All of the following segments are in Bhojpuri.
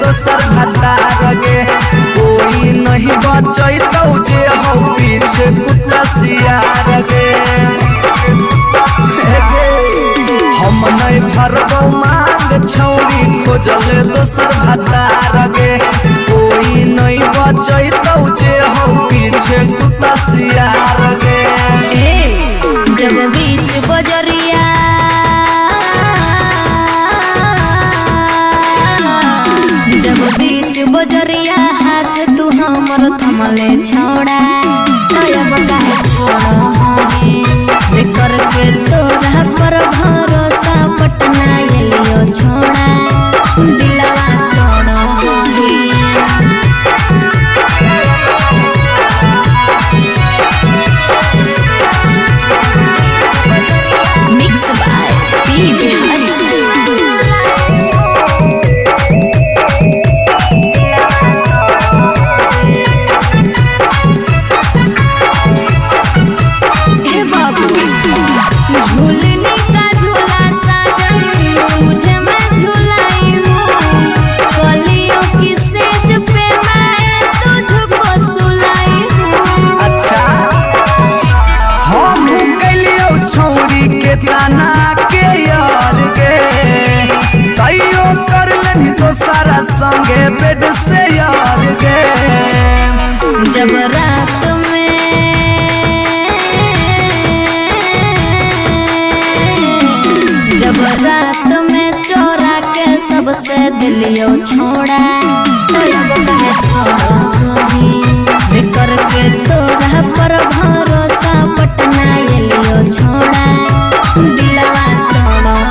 दोसर भतार गे कोई नहीं बचैतौ जे हो पीछे कुत्ता सियार गे हम नहीं भरबौ मांग छौरी खोजले दोसर भतार गे कोई नहीं बचैतौ जे हो पीछे कुत्ता सियार गे जब बीच बजरिया बजरिया हाथ तू हमर थमले छोड़ा अब काहे छोड़ करके तोरा पर भरोसा पटना एलियो छोड़ा दिलवा तोड़ मिक्स बाय पी बिहारी ताना के यार गे तैयो कर लेनी तो सारा संगे बेड से यार गे जब रात में चोरा के सबसे दिलियो छोड़ा करके तोरा पर भरोसा पटना एलियो छोड़ा दिलवा तोड़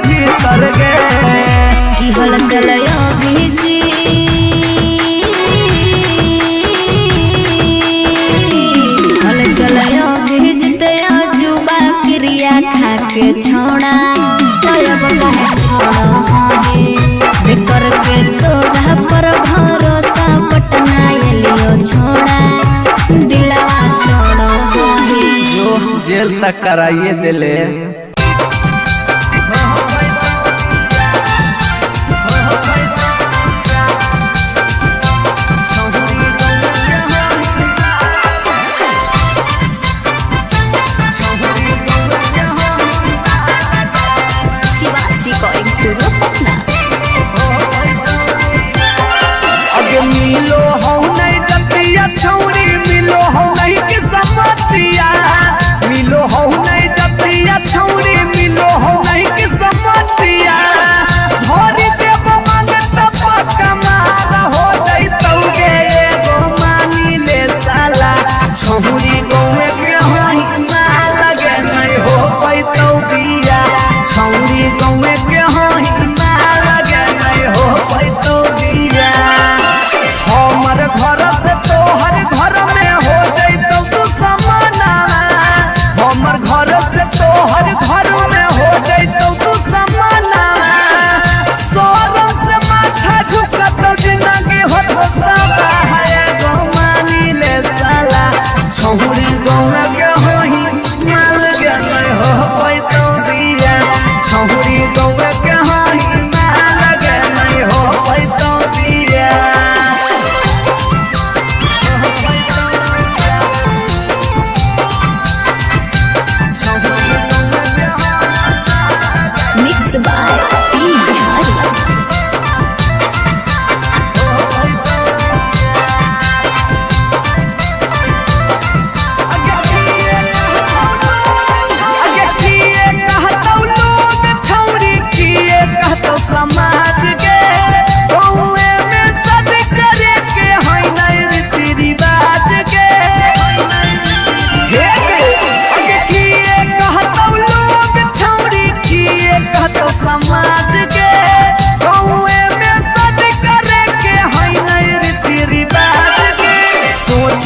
भीतर गे की हल चलयो भीजी हल चलयो भीजते जुबा क्रिया खा के छोड़ा अब काहे छोड़ करके तोरा पर भरोसा पटना एलियो छोड़ा दिलवा तोड़ जो जेल तक कराइए दिले मिलो हो नहीं जतिया छौरी मिलो हो नहीं कि समतिया मिलो हो नहीं जतिया छौरी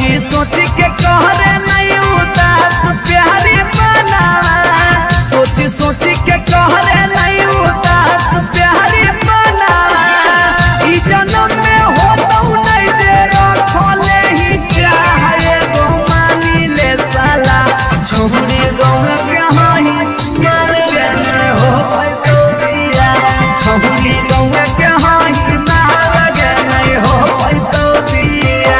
सोची सोची के कहरे नहीं उदास प्यारी बनावा सोची सोची के कहरे नहीं उदास प्यारी बनावा ई जन्म में हो तो नहीं जे रखले ही चाहे गो मानी ले साला छोड़ी गौर के हाई मार गए हो तो दिया छोड़ी गौर के हाई मार गए हो तो दिया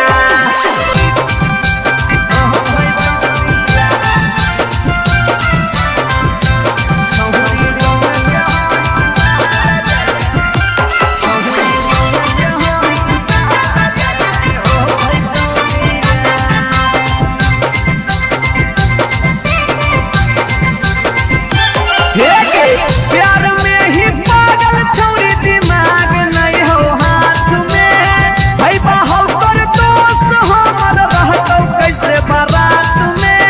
प्यार में ही पागल छौरी दिमाग नहीं हो हाथ में भाई बाहो कर दोस्त हमर रहतो कैसे बारात में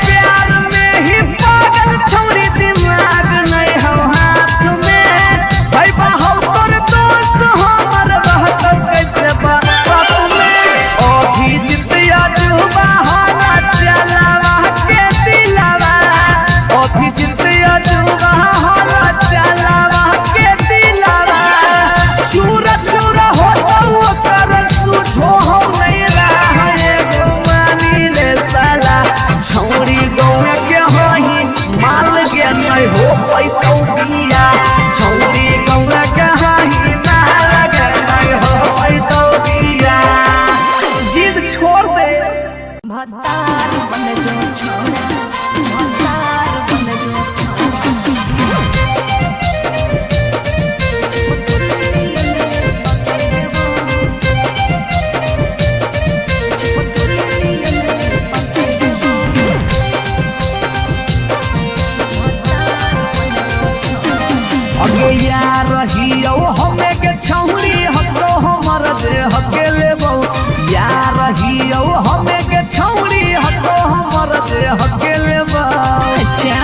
प्यार में ही पागल छौरी दिमाग नहीं हो हाथ में भाई बाहो कर दोस्त हमर रहतो कैसे बारात में अभी जितिया जुबा होला चलावा के दिलावा अभी जितिया जुबा होला चलावा के दिलावा चूरा चूरा हो तो कर सुझो हो नहीं रहा गुमानी ले साला छौरी गौर के होही माल के नहीं हो तो दिया छौरी गौर के होही माल के नहीं हो तो दिया जिद छोड़ दे भतार बन जो छोड़ा भतार बन जो अगे यार रहियो हमें के छौरी हतो हमर जे हके लेबो यार रहियो हमें के छौरी हतो हमर जे हके लेबो अच्छा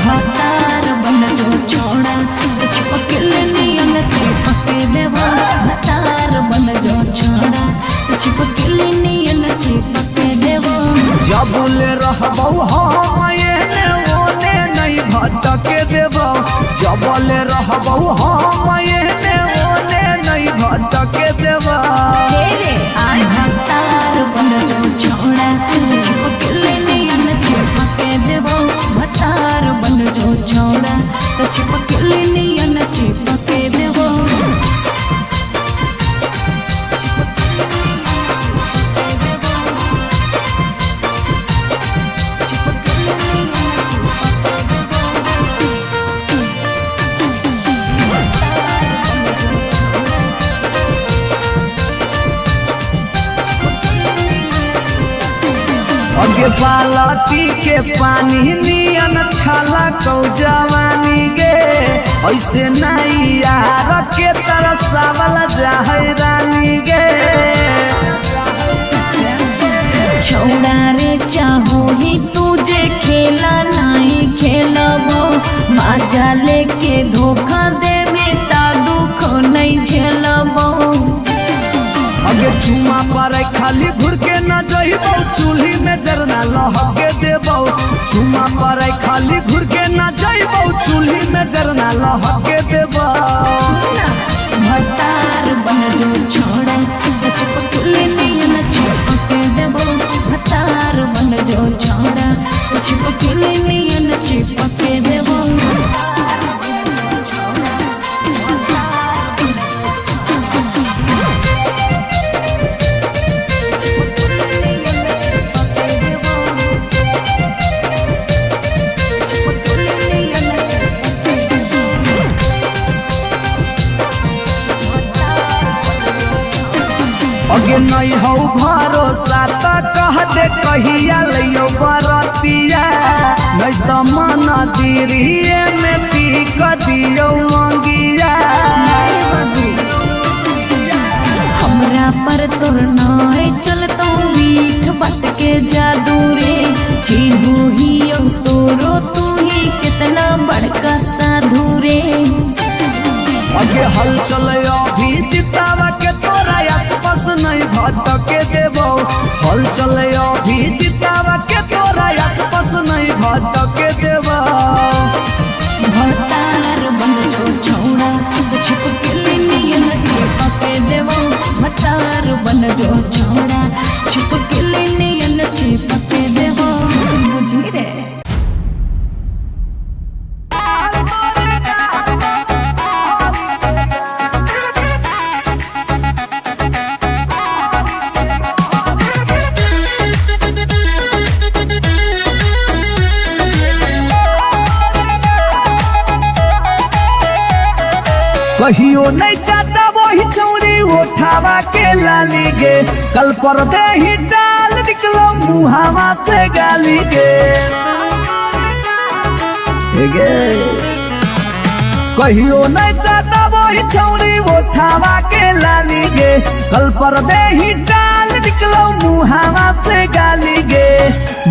भतार बन जो छोड़ा चिपकल नियन चिपके देवा भतार बन जो छोड़ा चिपकल नियन चिपके देवा जबले रहबो हम एने ओने नहीं भटके देबो जबले रहबो हम एने ओने नहीं भटके देबो तेरे आय भतार बन जो छोड़ा चिपकल नियन चिपके देवा भतार बन जो छोड़ा चिपकल नियन चिपके देवा अगे बालटी के पानी नियन छला कौ जवानी गे ऐसे नहीं यार के तरसावल जाहे रानी गे छोड़ा रे चाहो ही तुझे खेला नहीं खेलबो मजा लेके धोखा देवे ता दुख नहीं झेलबो अगे चुमा पर खाली घुर के न जइबो चूल्ही में जरना लहके देबो चुमा पर खाली घुर के न जइबो चूल्ही में जरना लहके देबो भतार बन जो छोड़ा चिपकल नियन चिपके देबो भतार बन जो छोड़ा चिपकल नियन चिपके देबो अगे नहीं हो भरोसा तो कह दे कहिया लियो बरतिया नहीं तो मन दिरिए में पी क दियो मंगिया हमरा पर तोर नाय चलतो मीठ बात के जादू रे चिन्हू ही तोरो तू ही कितना बड़का साधु रे अगे हल चल अभी जितावा के तोरा आसपास न हल चले अभी जितावा के तोरा आसपास नहीं भटके देवा। भतार बन जो छौड़ा छिप के नियन चिपके देवो। भतार बन जो छौड़ा छिप के नियन चिपके देवो। बुझी रे कहियो नहीं चाहता वही चौड़ी उठावा के लाली गे। कल पर दे ही डाल निकलो मुहावा से गाली गे। कहियो नहीं चाहता वही चौड़ी उठावा के लाली गे। कल पर दे ही डाल निकलो मुहावा से गाली गे।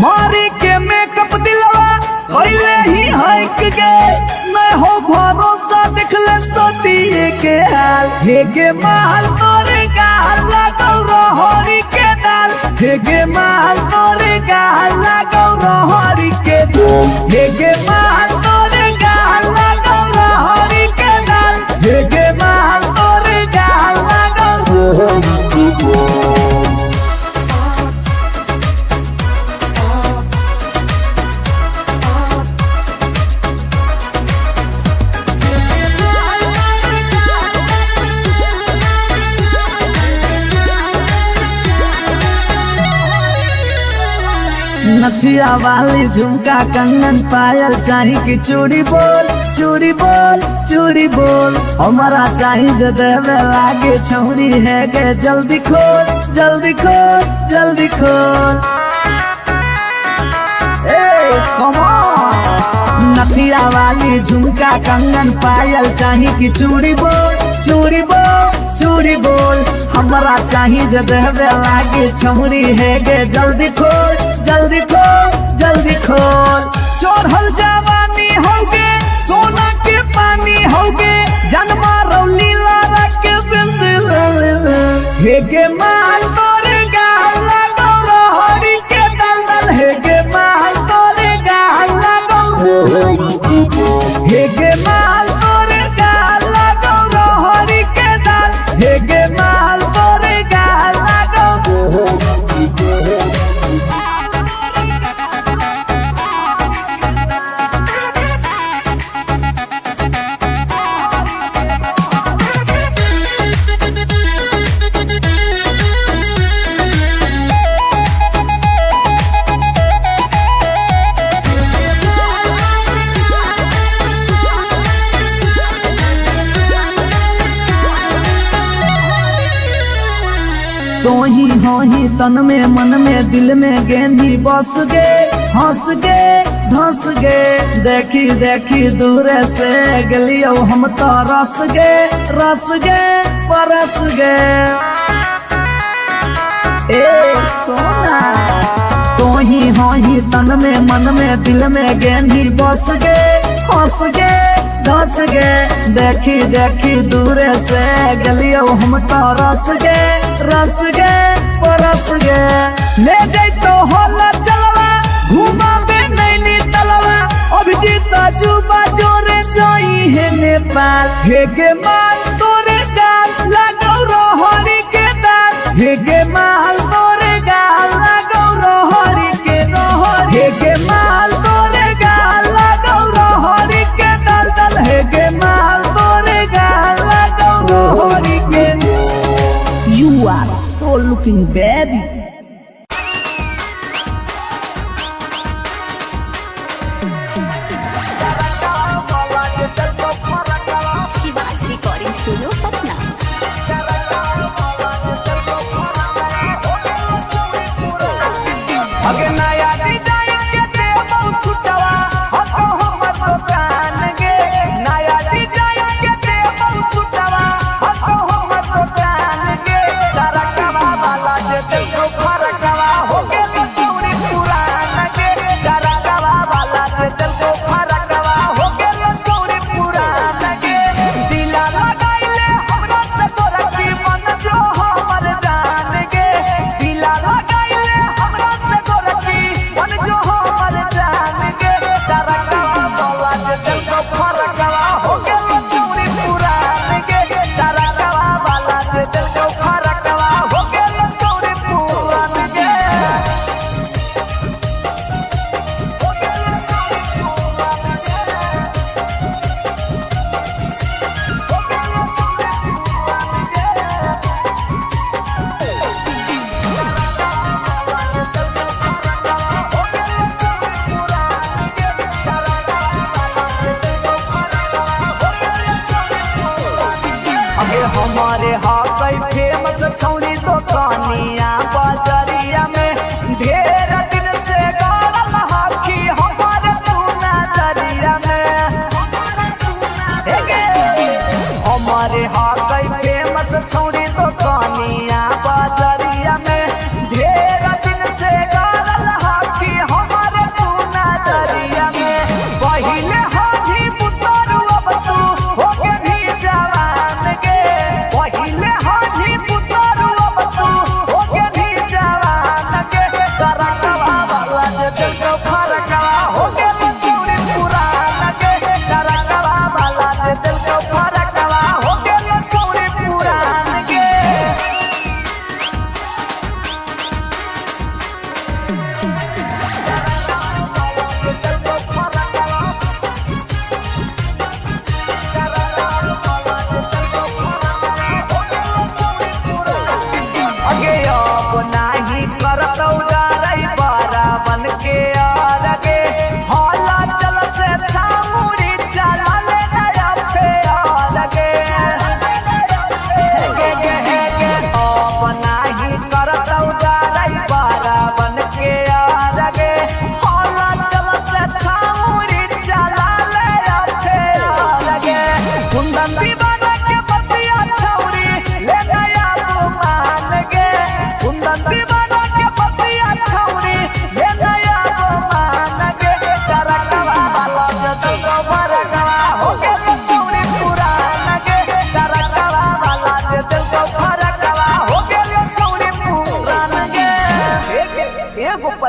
मारी के मेकअप दिलवा कोइले ही हक गे। मैं हो भरोसा दिखले सोतिए के हाल। हेगे माल तोरे गाल लगौ रहरी के दाल। हेगे माल तोरे गाल लगौ रहरी के दाल। हेगे माल तोरे गाल लगौ रहरी के दाल। हेगे माल तोरे गाल लगौ रहरी के दाल। नथिया वाली झुमका कंगन पायल चाही कि चूड़ी बोल चूड़ी बोल चूड़ी बोल। हमारा चाही जो देवे लागे छौरी है गे। जल्दी खोल जल्दी खोल जल्दी खोल। नथिया वाली झुमका कंगन पायल चाही कि चूड़ी बोल चूड़ी बोल चूड़ी बोल। हमारा चाही जो देवे लागे छौरी है गे। जल्दी खोल जल्दी खोल जल्दी खोल। चढ़ल जवानी होगे सोना के पानी होगे। जन्मा रौली लारा के बिंद हेगे माल तोरे गाल लगौ रहरी के दलदल। हेगे माल तोरे गाल लगौ हेगे माल तोरे गाल लगौ रहरी के दाल। हेगे माल तोरे गाल लगौ। तोही होही तन में मन में दिल में गेंदी बस गे। हंस गे धंस गे देखी देखी दूर से गलियो हम तो रस गे परस गे। ए सोना तोही होही तन में मन में दिल में गेंदी बस गे। हंस गे धस गे देखी देखी दूर से गलियो हम तो रस गे परस गे। ले जैतो होला चलवा घुमा बे नैनी तलवा। अभिजीत जुबा जोरे जोई है नेपाल। हेगे माल तोरे गाल लगौ रहरी के दाल। हेगे माल तोरे गाल लगौ रहरी के दाल। हेगे माल तोरे गाल लगौ रहरी के दाल। हेगे माल तोरे गाल लगौ रहरी के दाल। You are so looking baby. Shivaj recording studio Patna. अगे नया डिजाइन के देबो सुटवा हतो हमर दुकान गे। नया डिजाइन के देबो सुटवा हतो हमर दुकान गे। तारा कवा वाला जे देखो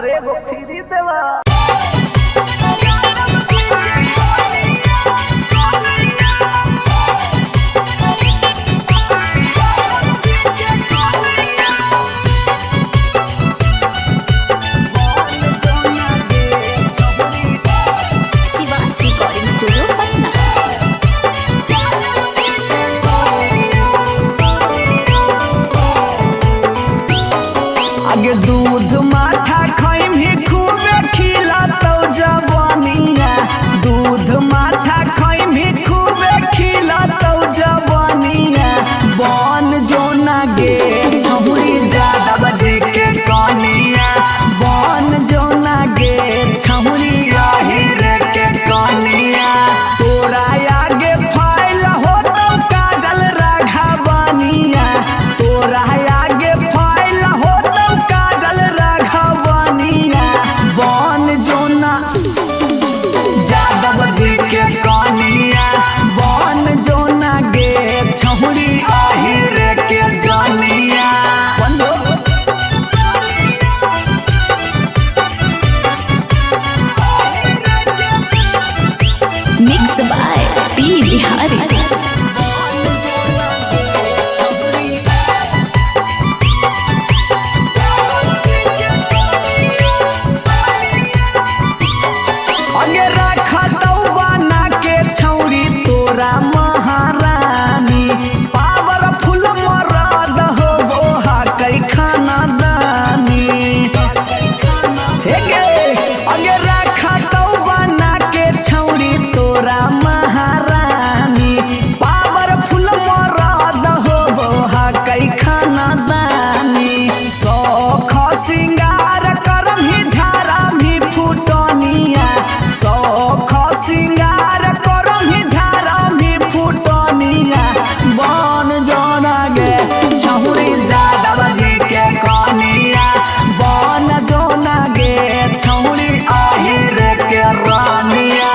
पर एगो फ्री देवा। Shivaj recording studio Patna. आगे दूध माठा खैम ही खूबे खिला तो जवानिया, दूध माठा खैम ही खूबे खिला तो जवानिया। बन जो ना गे छहुरी ज्यादा बजे के कनिया, बन जो ना गे छहुरी रे के कनिया। तोरा आगे फाइल हो तो काजल राघवनिया, तोरा आगे फाइल हो तो काजल राघवनिया। बन जो ना यादव जी के कनिया, बन जो ना गे छहुरी रे के जनिया। Mix by P Bihari. अगे रखा तो बना के छौरी तोरा महारानी, पावरफुल मरद हो वो कई खाना दानी। अगे रखा तो बना के छौरी तोरा महारानी, पावरफुल मरद हो वो कई खाना दानी। सौख सिंगार करम ही झारा भी फुटनिया, सौख सिंगार करम ही झारा भी फुटनिया। बन जोना गे छहुरी यादव जी के कनिया, बन जोना गे छहुरी रे के रानिया।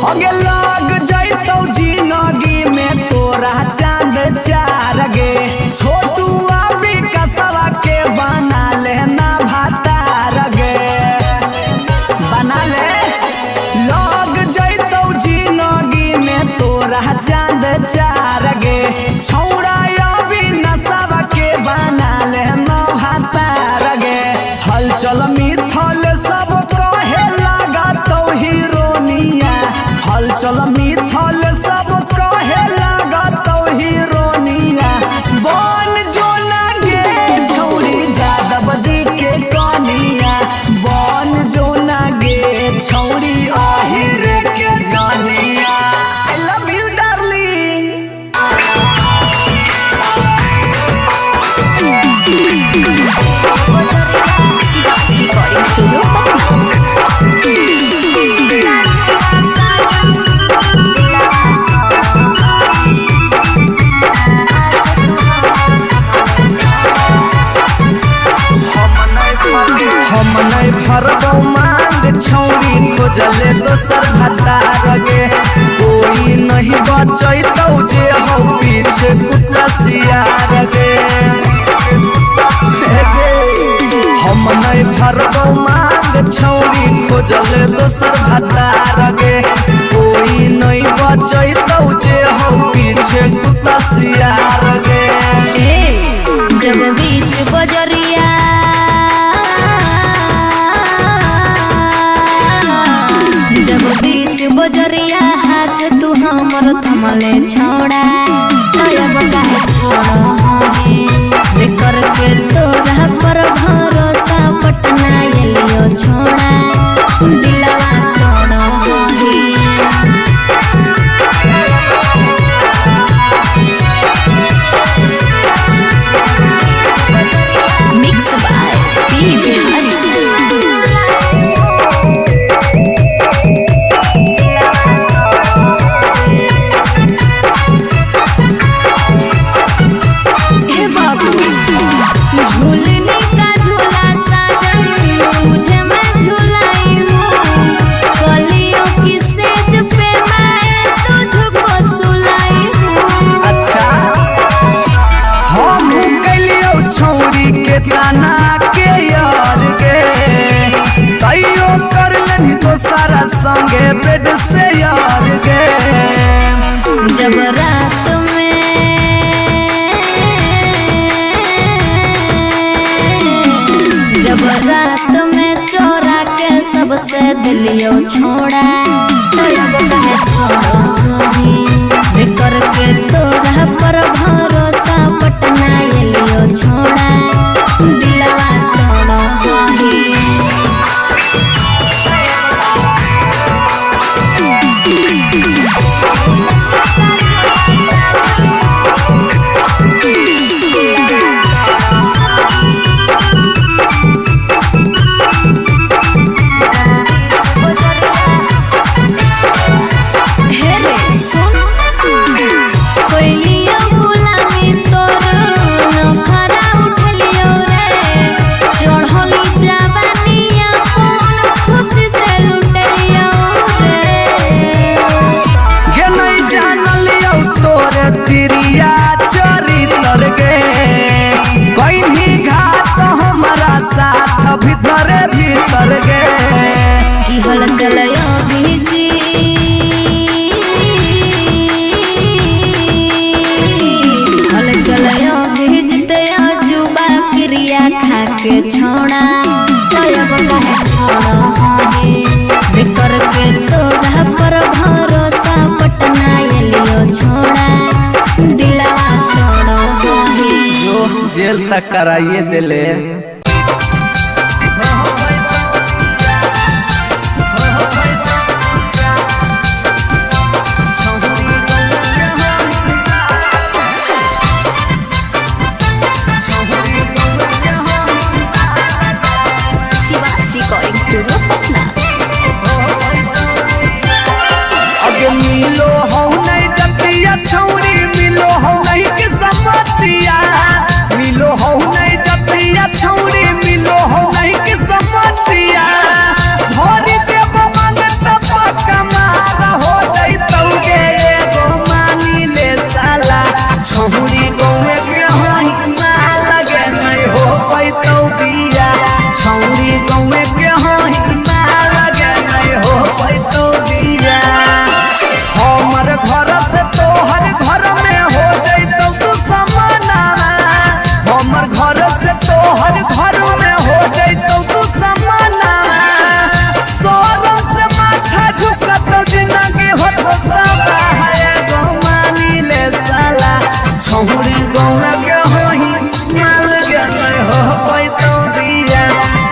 अगे लग जैतौ जिंदगी में तोरा चांद चार गे, छोटू अभी कसवा के बना लेना भातार गे, बना ले। लग जैतौ जिंदगी में तोरा चांद चार गे, छौड़ा अभी नसवा के बना लेना भातार गे। हलचल मिथल सब कहे लगा तो हीरोनिया, हलचल मिथल सब कहे लगा तो हीरोनिया। बन जो ना गे छौरी यादव जी के कनिया, बन जो ना गे छौरी रे के जनिया। I love you darling. Shivaj recording studio Patna. हम नहीं फरबौ मांग छौरी खोजले दोसर भतार गे, कोई नहीं बचैतौ जे हो पीछे कुत्ता सियार गे। हम नहीं फरबौ मांग छौरी खोजले दोसर भतार गे, कोई नहीं बचैतौ जे हो पीछे कुत्ता सियार गे। जब बीच बजरिया जब बीच बजरिया हाथ तू हमर थमले छोड़ा, अब काहे छोड़ो है करके तोरा पर भरोसा पटना एलियो छोड़ा, दिलवा तोड़ो मिक्स बाय पी बिहारी। जब रात में चोरा के सबसे दिलियो छोड़ा तो अब कहे छोड़ी करके तोरा पर भरोसा पटना एलियो छोड़ा दिलवा तोड़ा भीतर गे की हल चलयो भीजी हल चलयो भीजते जुबा क्रिया खा के छोड़ा तब कहे छोड़ो बेकर के तोरा पर भरोसा पटना एलियो छोड़ा दिलवा छोड़ो जो जेल तक कराइए दिले रिकॉर्डिंग स्टूडियो पटना। अगे मिलो हो नहीं जतिया छौरी मिलो हो नहीं के समतिया मिलो हो नहीं जतिया छौरी मिलो हो नहीं के समतिया भरी देव मांगत पक्का मार हो जइतौगे एगो मानी ले साला छौरी गोवे के होई मार लगे नहीं हो पैतौ बिया छौरी गोवे के होई मार लगे नहीं हो पैतौ बिया हमर घर से तोहर घर में हो जइतौ तू समाना हमर घर से तोहर घर में हो जइतौ तू समाना सोरम से माथा झुकत जिंदगी होता है गो मानी ले साला छौरी गौरा के होई माल के नहीं हो पैतौ दिया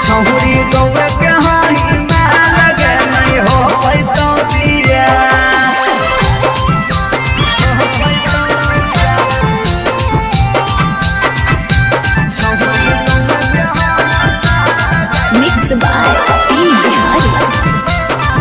छौरी गौरा के होई माल के नहीं हो पैतौ दिया मिक्स बाय पी बिहारी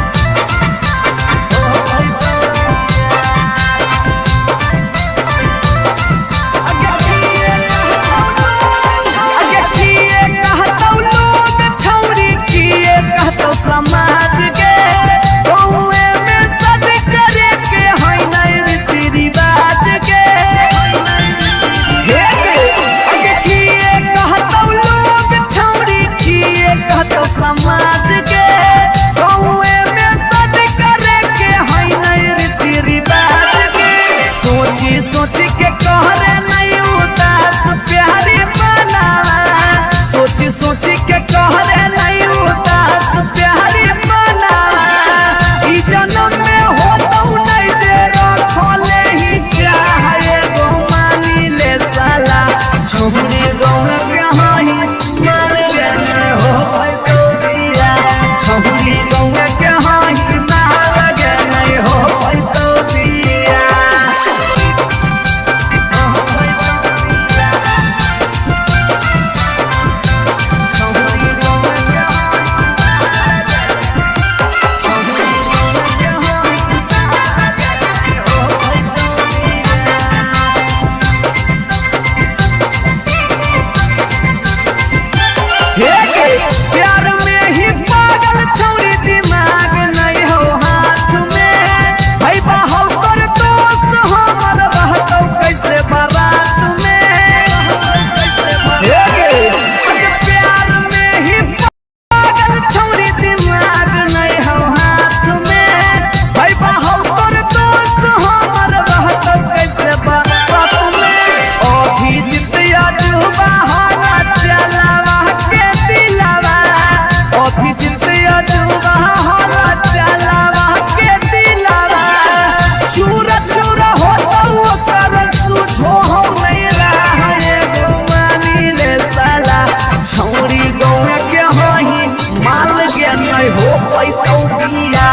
तो बिया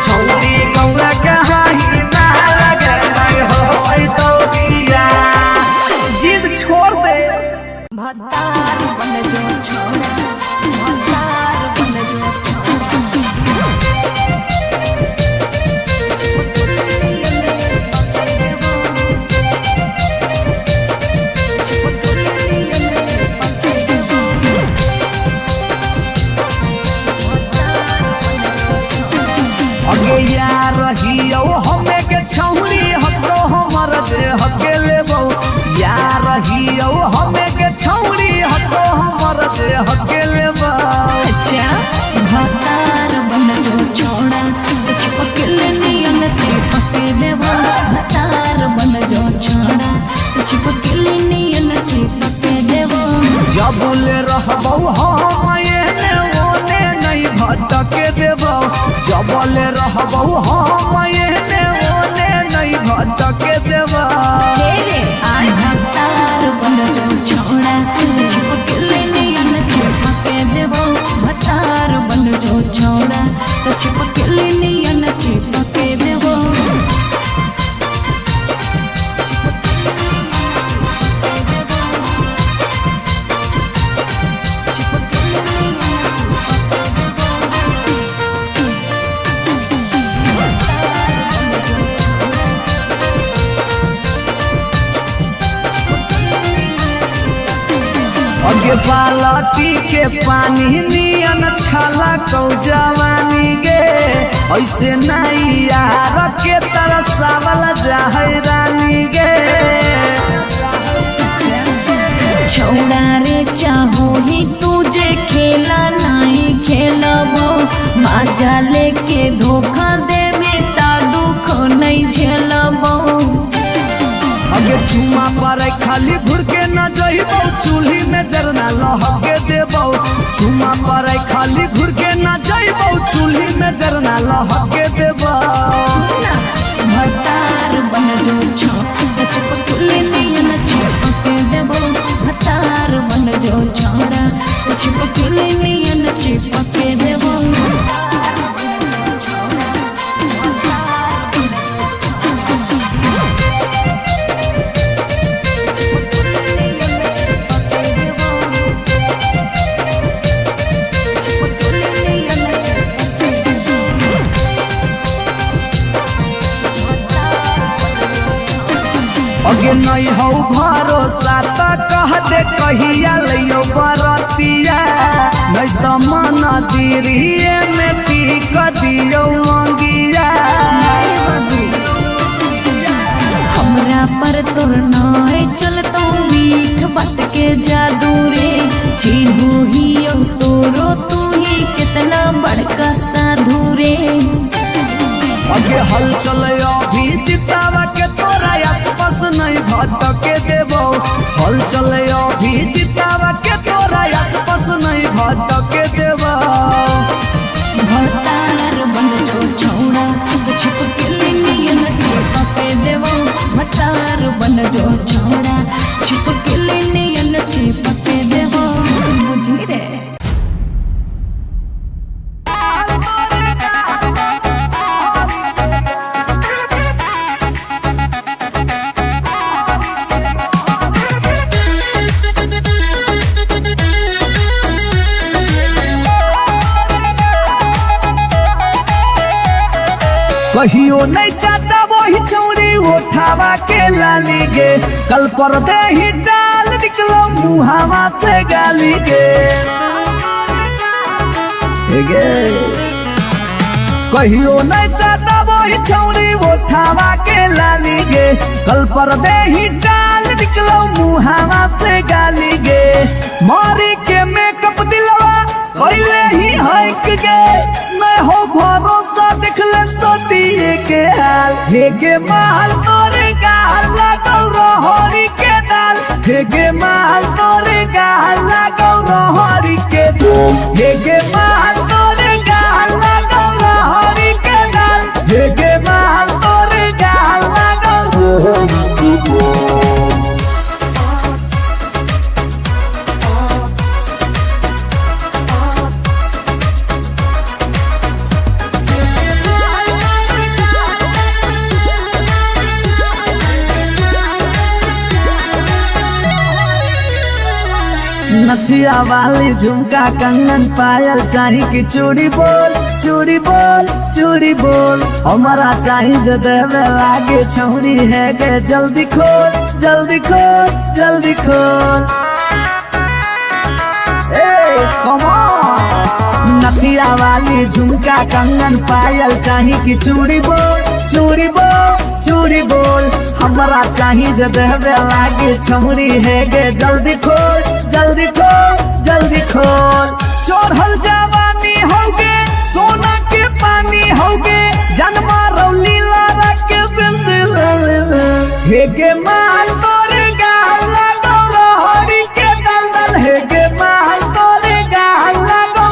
छौरी गौरा कहाही ना लगे नहीं हो तो बिया जिद छोड़ दे भतार बन जो छोड़ा भतार बन जो रहियो हमें के छौरी हको हमर दे हके लेबो या रहियो हमें के छौरी हको हमर दे हके लेबो अच्छा भतार बन जो छोड़ा चिपक नियन चिपक देबो भतार बन जो छोड़ा चिपक नियन चिपक देबो जबले रहबो हम एने ओने नहीं भटके देबो जबले रहबो हम एने ओने नहीं भटके देबो रे आय भतार बन जो छोड़ा चिपक नियन चिपक देबो भतार बन जो छोड़ा चिपक नियन चिपक देबो अगे बालटी के पानी नियन छला कौ जवानी गे ऐसे नहीं यार के तरसावल जाहै रानी गे छोड़ा रे चाहो ही तुझे खेला नहीं खेलबो मजा लेके धोखा देबे ता दुख नहीं झेलबो अगे चुमा पर खाली घुर के न जइबो चूल्ही में जरना लहके देबो चुमा पर खाली घुर के न जइबो चूल्ही में जरना लहके देबो भतार बन जो चिपक नियन चिपक देबो भतार बन जो छोड़ा चिपक नियन चिपक देबो अगे नहीं हो भरोसा तो कह दे कहिया लियो बरतिया नहीं तो मन दिरिए में पीक दियो मंगिया हमरा पर तोर नाय चलतो मीठ बात के जादू रे चिन्हू ही तोरो तू ही कितना बड़का साधु रे अगे हल चले अभी जितावा के तोरा आसपास नहीं भटके देबो हल चले अभी जितावा के तोरा आसपास नहीं भटके देबो भतार बन जो छोड़ा चिपक नियन चिपक देबो भतार बन जो छोड़ा चिपक नियन चिपक देबो बुझी रे कहियो नहीं चाहता वही चौड़ी उठावा के लाली गे कल पर दे ही डाल निकलो मुहावा से गाली गे कहियो नहीं चाहता वही चौड़ी उठावा के लाली गे कल पर दे ही डाल निकलो मुहावा से गाली गे मारी के मेकअप दिलवा पहले ही हक गे मैं हो भरोसा दिखले सोतिए के हाल हेगे माल तोरे गाल लगौ रहरी के दाल हेगे माल तोरे गाल लगौ रहरी के दाल हेगे माल तोरे गाल लगौ रहरी के दाल हेगे माल तोरे गाल लगौ रहरी के दाल नथिया वाली झुमका कंगन पायल चाही कि चूड़ी बोल चूड़ी बोल चूड़ी बोल हमारा चाही जो देवे लागे छौरी है गे जल्दी खोल जल्दी खोल जल्दी खोल। Come on। नथिया वाली झुमका कंगन पायल चाही कि चूड़ी बोल चूड़ी बोल चूड़ी बोल हमारा चाही जो देवे लागे छौरी है गे जल्दी खोल जल्दी खोल जल्दी खोल। चढ़ल जवानी होगे सोना के पानी होगे जन्मा रौली लारा के बिंद हेगे माल तोरे गाल लगो रोहड़ी के दलदल हेगे माल तोरे गाल लगो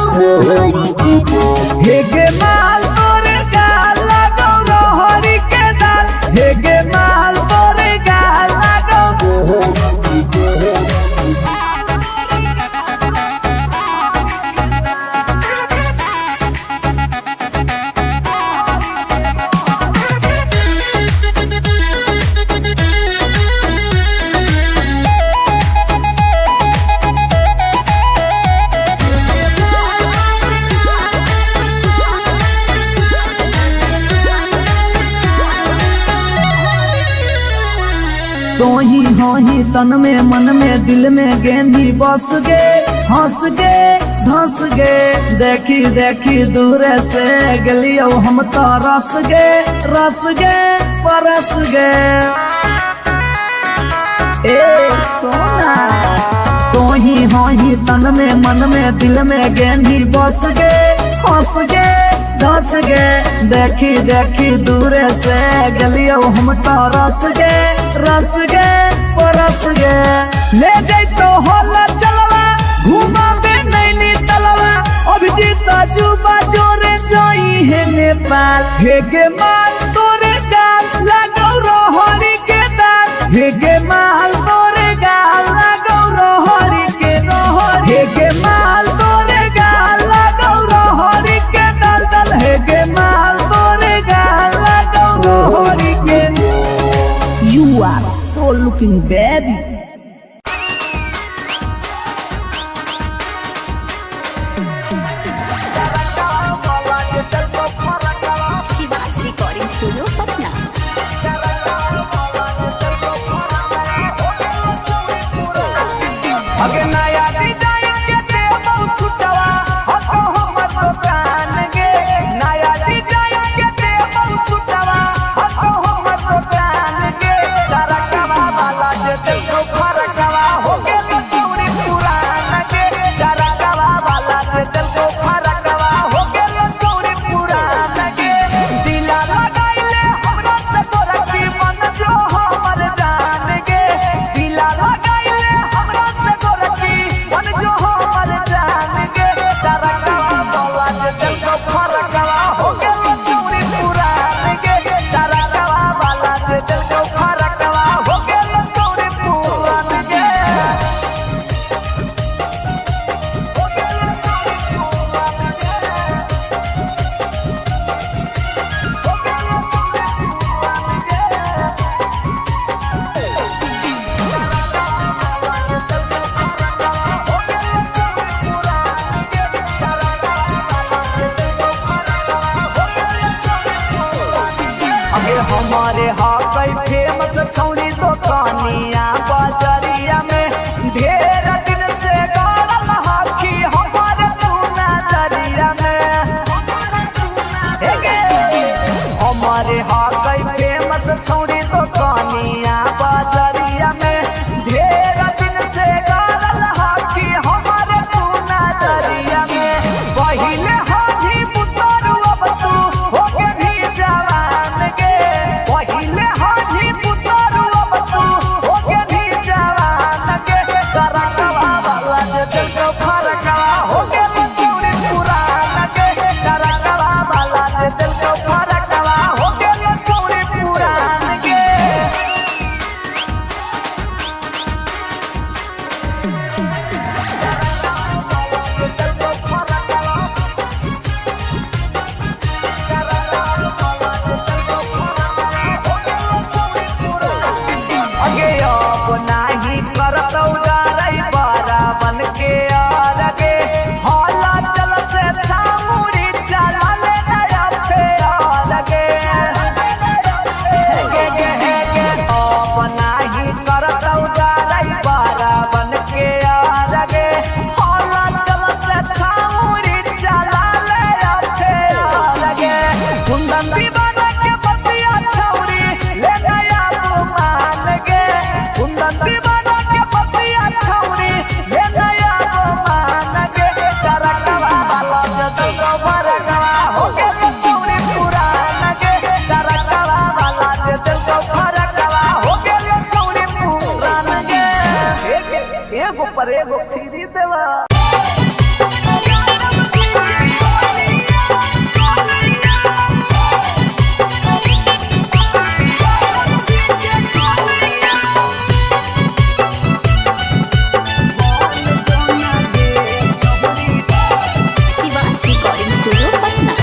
हेगे माल तोरे गाल लगो रोहड़ी के दल हेगे माल तोरे गाल लगो। तोही होही तन में मन में दिल में गेंदी बस गे हंस गे धंस गे देखी देखी दूर से गलियो हम तो रस गे परस गे। ए सोना तोही होही तन में मन में दिल में गेंदी बस गे हंस गे धंस गे देखी देखी दूर से गलियो हम तो रस गे परस गे। ले जैतो होला चलवा घुमा बे नैनी तलवा अभिजीत जुबा जोरे जोई है नेपाल हेगे माल तोरे गाल लगो रोहड़ी के दाल हेगे माल तोरे गाल लगो रोहड़ी के हेगे माल तोरे गाल लगो रोहड़ी के दल हेगे माल तोरे गाल लगो रोहड़ी के। You are so looking baby। Shivaj recording studio Patna. अगे नया डिजाइन के देबो सुटवा हको हमर दुकान गे नया डिजाइन के देबो सुटवा हको हमर दुकान गे तरकवा वाला जे देखो फरकवा हो गेल चौरी पुरान गे तरकवा वाला जे देखो फरकवा हो गेल चौरी पुरान गे दिला लगाइले हमरा से तोरा की मन जो हमर जान गे दिला लगाइले हमरा से तोरा की मन जो हमर जान गे तरकवा वाला जे देखो फरकवा हो गेल चौरी पुरान गे तरकवा वाला जे देखो फरकवा हो गेल चौरी पुरान गे हो गेल अगे हमारे हाकई फेमस छौरी दुकानिया बाजरिया में ढेर दिन से गाड़ल हाकी हमारे पूना दरिया में हमारे हाकई फेमस छौरी दुकानिया बाजरिया में ढेर दिन से गाड़ल हाकी हमारे पूना दरिया में पहिले हाथी पुतरू अब तू हो के भी जवान गे पहिले अरे एगो फ्री देवा। Shivaj recording studio Patna.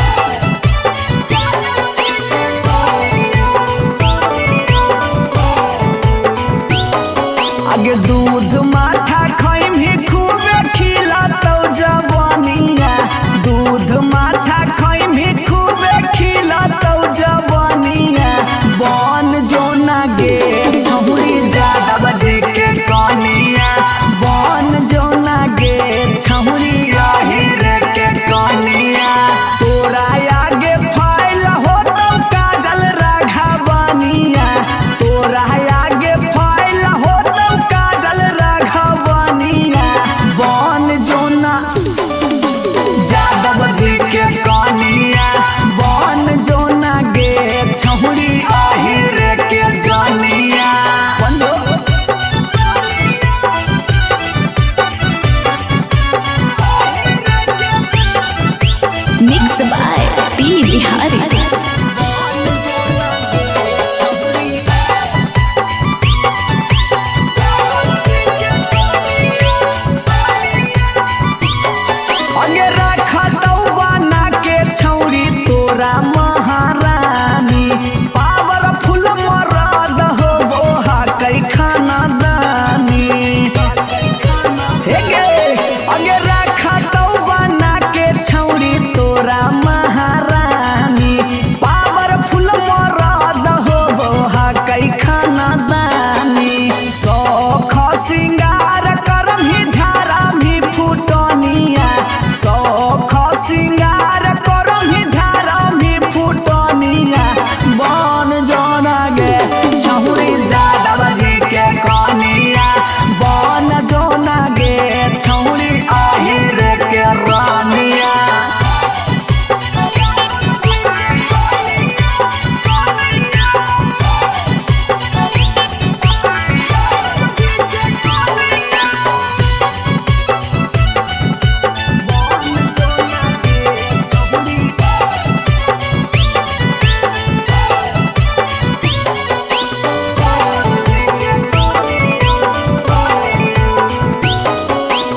आगे दूध माठा खइम ही खूबे खिलातौ जवानिया, दूध माठा खइम ही खूबे खिलातौ जवानिया। बन जो ना गे छहुरी ज्यादा बजे के कनिया, बन जो ना गे छहुरी रे के कनिया। तोरा आगे फाइल होतौ काजल राघवनिया, तोरा आगे फाइल होतौ काजल राघवनिया। बन जो ना यादव जी के कनिया, बन जो ना गे छहुरी रे के जनिया। Mix by P Bihari. अगे रखतौ बना के छौरी तोरा महारानी, पावरफुल मरद होबो हकै खानदानी। हे गे अगे रखतौ बना के छौरी तोरा महारानी, पावरफुल मरद होबो हकै खानदानी। सौख सिंगार करमही झारमही फुटनिया, सौख सिंगार करमही झारमही फुटनिया। बन जोना गे छहुरी यादव जी के कनिया, बन जोना गे छहुरी रे के रानिया।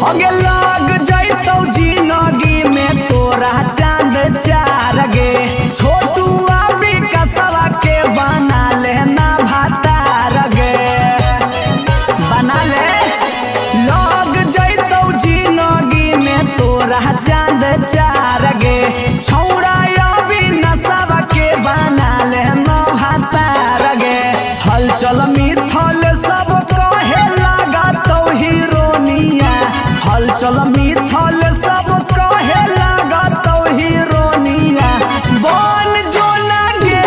अगे लग जैतौ जिंदगी में तोरा चांद चार गे, छोटू अभी कसवा के बना लेना भातार गे, बना ले। लग जैतौ जिंदगी में तोरा चांद चार गे, छौड़ा अभी नसवा के बना लेना भातार गे। हलचल मिथल सब कहे लागतौ हीरोनिया, हलचल मिथल सब कहे लागतौ हीरोनिया। बन जो ना गे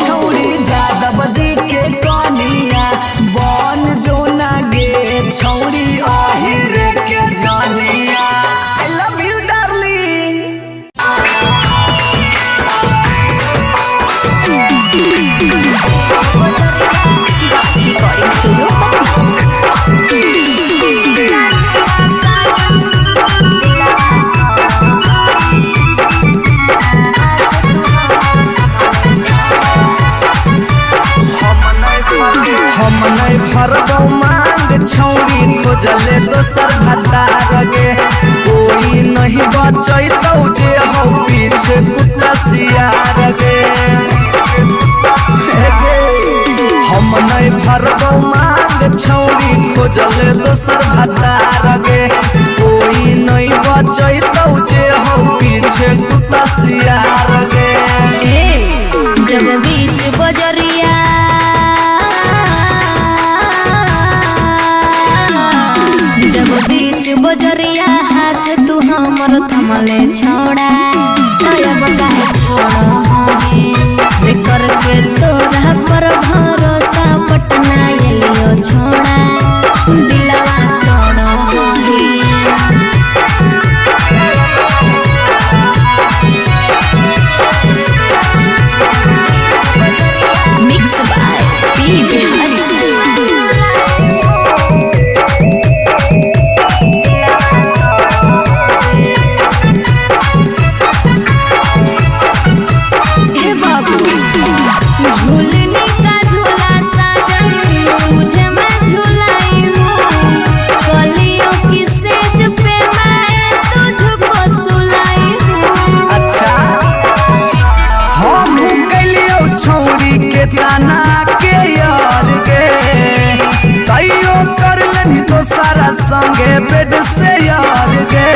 छौरी यादव जी के कनिया, बन जो ना गे छौरी रे के जनिया। I love you darling. Shivaj recording studio Patna. हम नहीं भरबौ मांग छौरी खोजले दोसर भतार गे, कोई नहीं बचैतौ जे हौ पीछे कुत्ता सियार गे। हम नहीं भरबौ मांग छौरी खोजले दोसर भतार गे, कोई नहीं बचैतौ जे हौ पीछे कुत्ता सियार गे। जब बीच बजरिया जब बीच बजरिया हाथ तू हमर थमले छोड़ा, अब काहे छोड़ हे करके तोरा पर भरोसा पटना एलियो छोड़ा, दिलवा तोड़ हे। Mix by P Bihari. के ताना के यार गे कईयो कर लेनी तो सारा संगे बेड से यार गे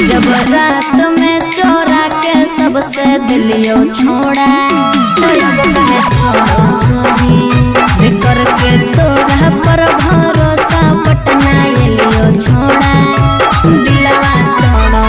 जब रात में चोरा के सबसे दिलियो छोड़ा कर के तोरा पर भरोसा पटना एलियो छोड़ा दिलवा तोड़ा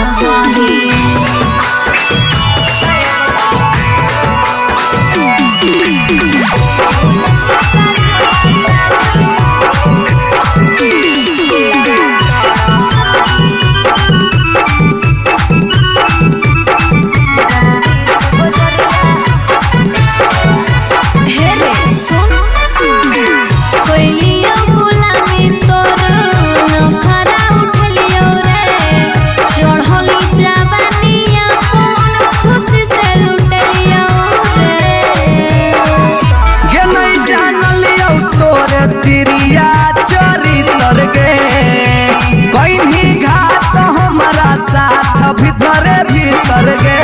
भीतर गे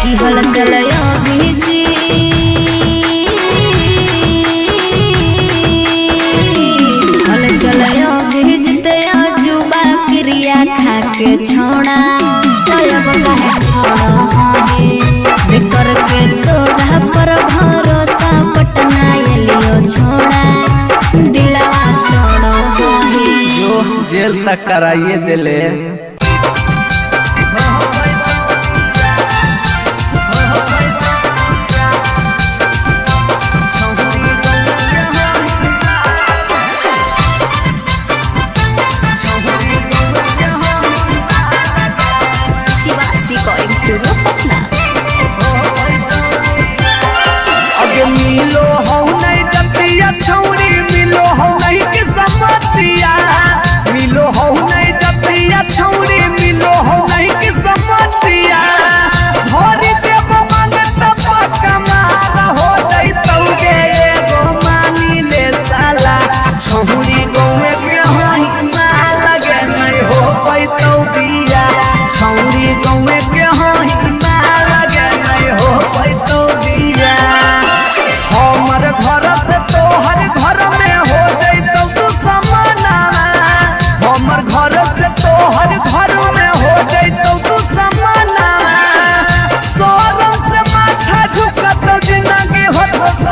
की हल चलयो भीजी हल चलयो भीजते जुबा क्रिया खा के छोड़ा तब कहे छोड़ा कर के तोड़ा पर भरोसा पटना एलियो छोड़ा दिलवा तोड़ा जो जेल तक कराइए दिले रिकॉर्डिंग स्टूडियो पटना। अगे मिलो हो नहीं जतिया छौरी मिलो हो नहीं कि समतिया मिलो हो नहीं जतिया छौरी मिलो हो नहीं कि समतिया भोरी देव मांगत पक्का मार हो जाई तौगे एगो मानी ले साला छौरी गौवे के होई मार लगे नहीं हो पाई तो बिया छौरी गौवे के होई मार लगे नहीं हो पाई तो बिया हमर घर से तोहर घर में हो जइतो तू समाना हमर घर से तोहर घर में हो जइतो तू समाना सोरम से माथा झुकत जिंदगी होत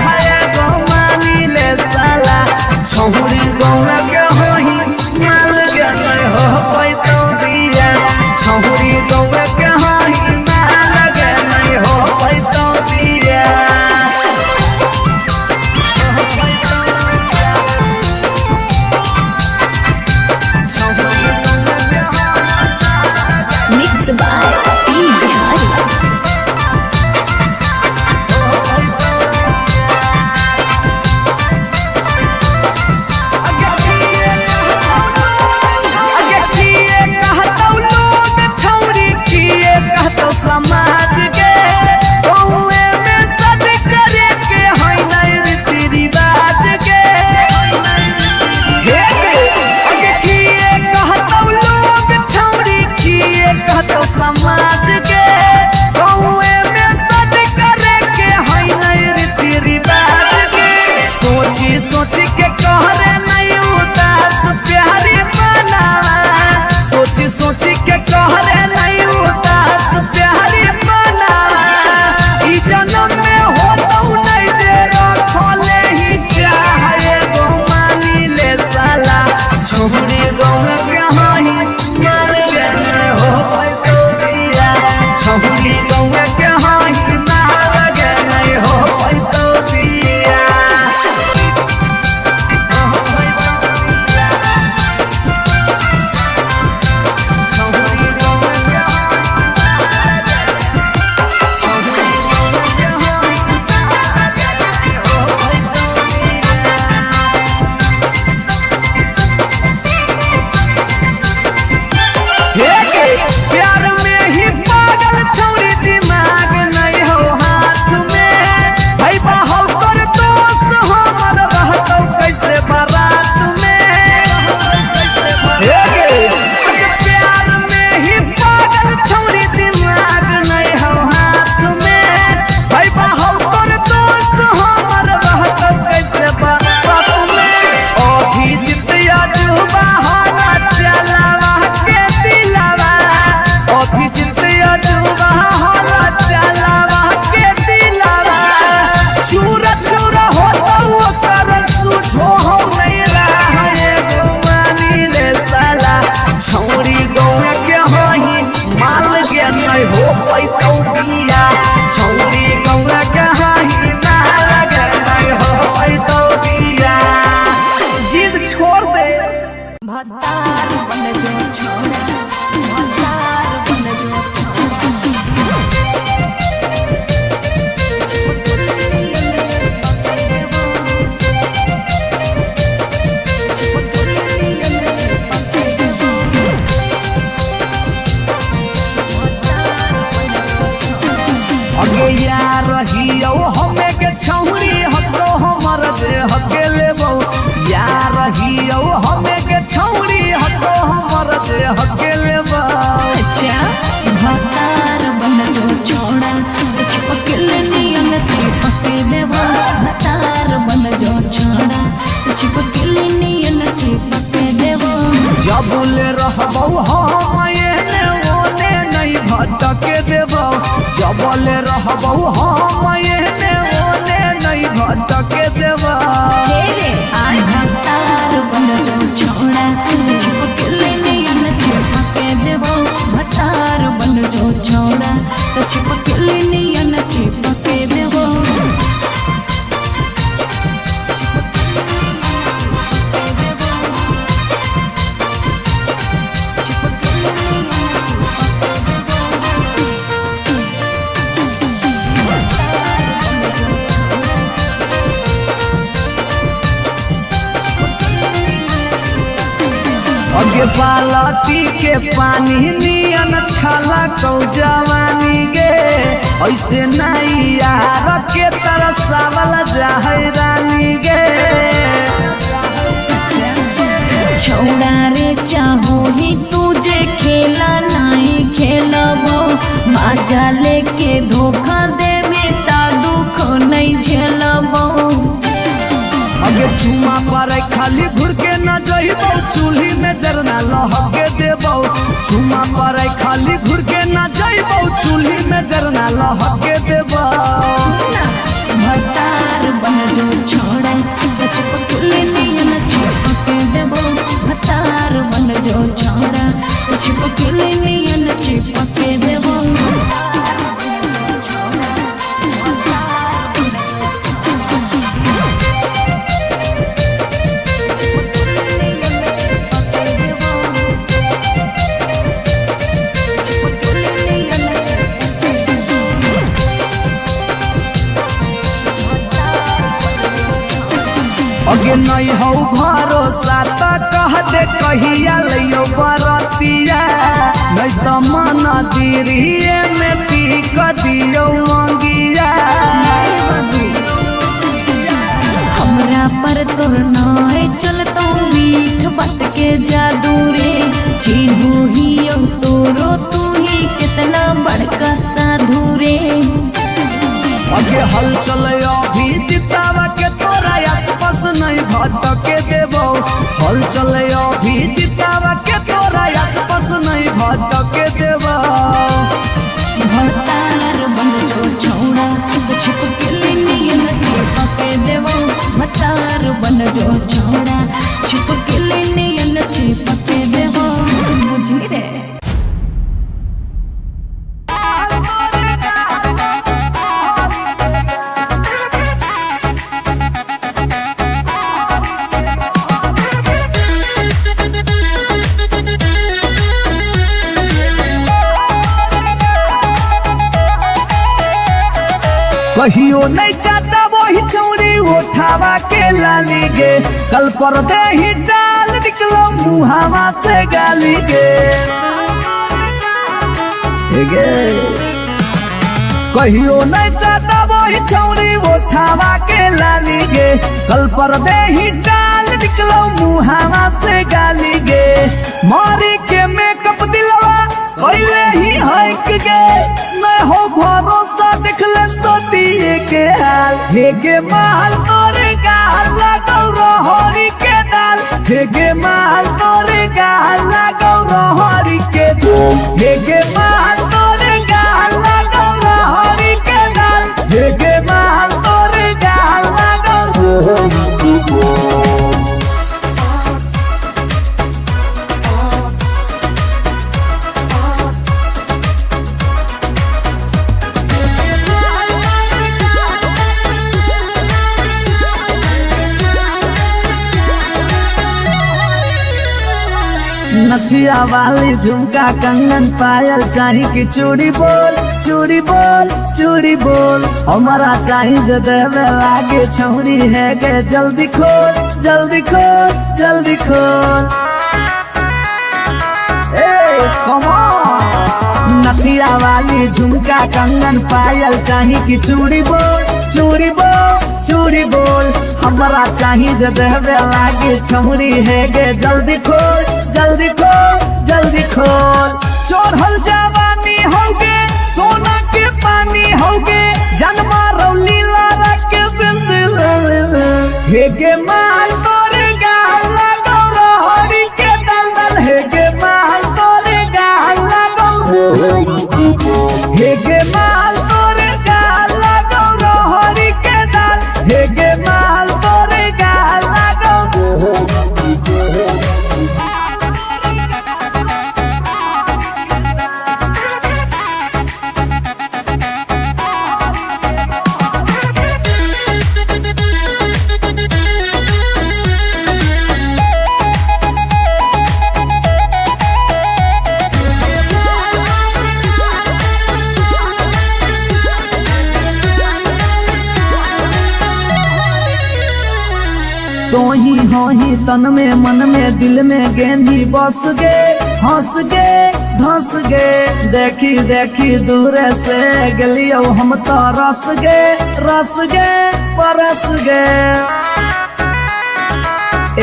है गो मानी ले साला छौरी गौवा के होई माल के नहीं हो पैतो दिया छौरी गौवा के होई माल के नहीं हो पैतो दिया मिक्स बाय पी बिहारी अगे किए कहतौ लोग छौरी किए कहतौ समाज के कौए में सद करे के होई नहीं रीति रिवाज के हे अगे किए कहतौ लोग छौरी किए कहतौ समाज के कौए में सद करे के होई नहीं रीति रिवाज के सोची सोची के कहरे नहीं उदास प्यारी बनावा सोची सोची के कहरे नहीं उदास प्यारी बनावा ई जन्म में हो तो नहीं जे रखले ही चाहे गो मानी ले साला छोड़ी गौवा के होई मार के नहीं हो तो दिया छोड़ी गौवा के होई मार के नहीं हो तो दिया भतार बन जो छोड़ा भतार बन जो अगे यार रहियो हमें के छौरी हतो हमर दे हकेले बहु यार रहियो हमें के छौरी हतो हमर दे हकेले बहु। अच्छा भतार बन जो छोड़ा चिपकल नियन चिपके देवा भतार बन जो छोड़ा चिपकल नियन चिपके देवा जबले रहबौ हम एने ओने नहीं भटके देबौ जबले रहबौ हम एने ओने नहीं भटके देबौ। रे आय भतार बन जो छोड़ा चिपकल नियन चिपके देवा भतार बन जो छोड़ा चिपकल नियन चिपके देवा अगे बालटी के पानी नियन छला कौ जवानी गे ऐसे नहीं यार के तरसावल जाहै रानी गे। छोड़ा रे चाहो ही तुझे खेला नहीं खेलबो मजा लेके धोखा देवे ता दुख नहीं झेलबो। अगे चुमा पर खाली घुर के न जइबौ चूल्ही में जरना लहके देबौ चुमा पर खाली घुर के न जइबौ चूल्ही में जरना लहके देबौ। भतार बन जो छोड़ा चिपकल नियन चिपके देबो भतार बन जो छोड़ा चिपकल नियन चिपके देबो। अगे नहीं हो भरोसा त कह दे कहिया लियो बरतिया नहीं तो मन दिरिए में पीक दियो अंगिया। हमरा पर तोर नाय चलतो मीठ बात के जादू रे चिन्हू ही तोरो तू ही कितना बड़का साधु रे। अगे हल चले अभी जितावा के तोरा आसपास नहीं भटके देबो हल चले अभी जितावा के तोरा आसपास नहीं भटके देबो। भतार बन जो छोड़ा चिपकल नियन चिपके देबो भतार बन जो छोड़ा चिपकल नियन चिपके देबो बुझी रे। कहियो नहीं चाहता वही चौड़ी उठावा के लाली गे कल पर दे ही डाल निकलो मुहावा से गाली गे। कहियो नहीं चाहता वही चौड़ी उठावा के लाली गे कल पर दे ही डाल निकलो मुहावा से गाली गे। मारी के मेकअप दिलवा कैले ही हक गे मैं हो भरोसा दिखले सोतिए के हाल हेगे माल तोरे गाल लगौ रहरी के दाल हेगे माल तोरे गाल लगौ रहरी के दाल हेगे माल तोरे गाल लगौ रहरी के दाल हेगे माल तोरे गाल लगौ रहरी के दाल। नथिया वाली झुमका कंगन पायल चाही कि चूड़ी बोल चूड़ी बोल चूड़ी बोल हमारा चाही जो देवे लागे छौरी है गे जल्दी खोल जल्दी खोल जल्दी खोल। नथिया वाली झुमका कंगन पायल चाही कि चूड़ी बोल चूड़ी बोल चूड़ी बोल हमारा चाही जो देवे लागे छौरी है गे जल्दी खोल जल्दी खोल जल्दी खोल। चढ़ल जवानी होगे सोना के पानी होगे जन्मा रौली लारा के बिंद हे गे माल तोरे गाल लगो रहरी के दलदल हे गे माल तोरे गाल लगो हे गे माल तोरे गाल लगो रहरी के दल हे गे माल तोरे गाल लगो। तो ही हो ही तन में मन में दिल में गेंदी बस गे हंस गे धंस गे देखी देखी दूर से गलियो हम तो रस गे परस गे।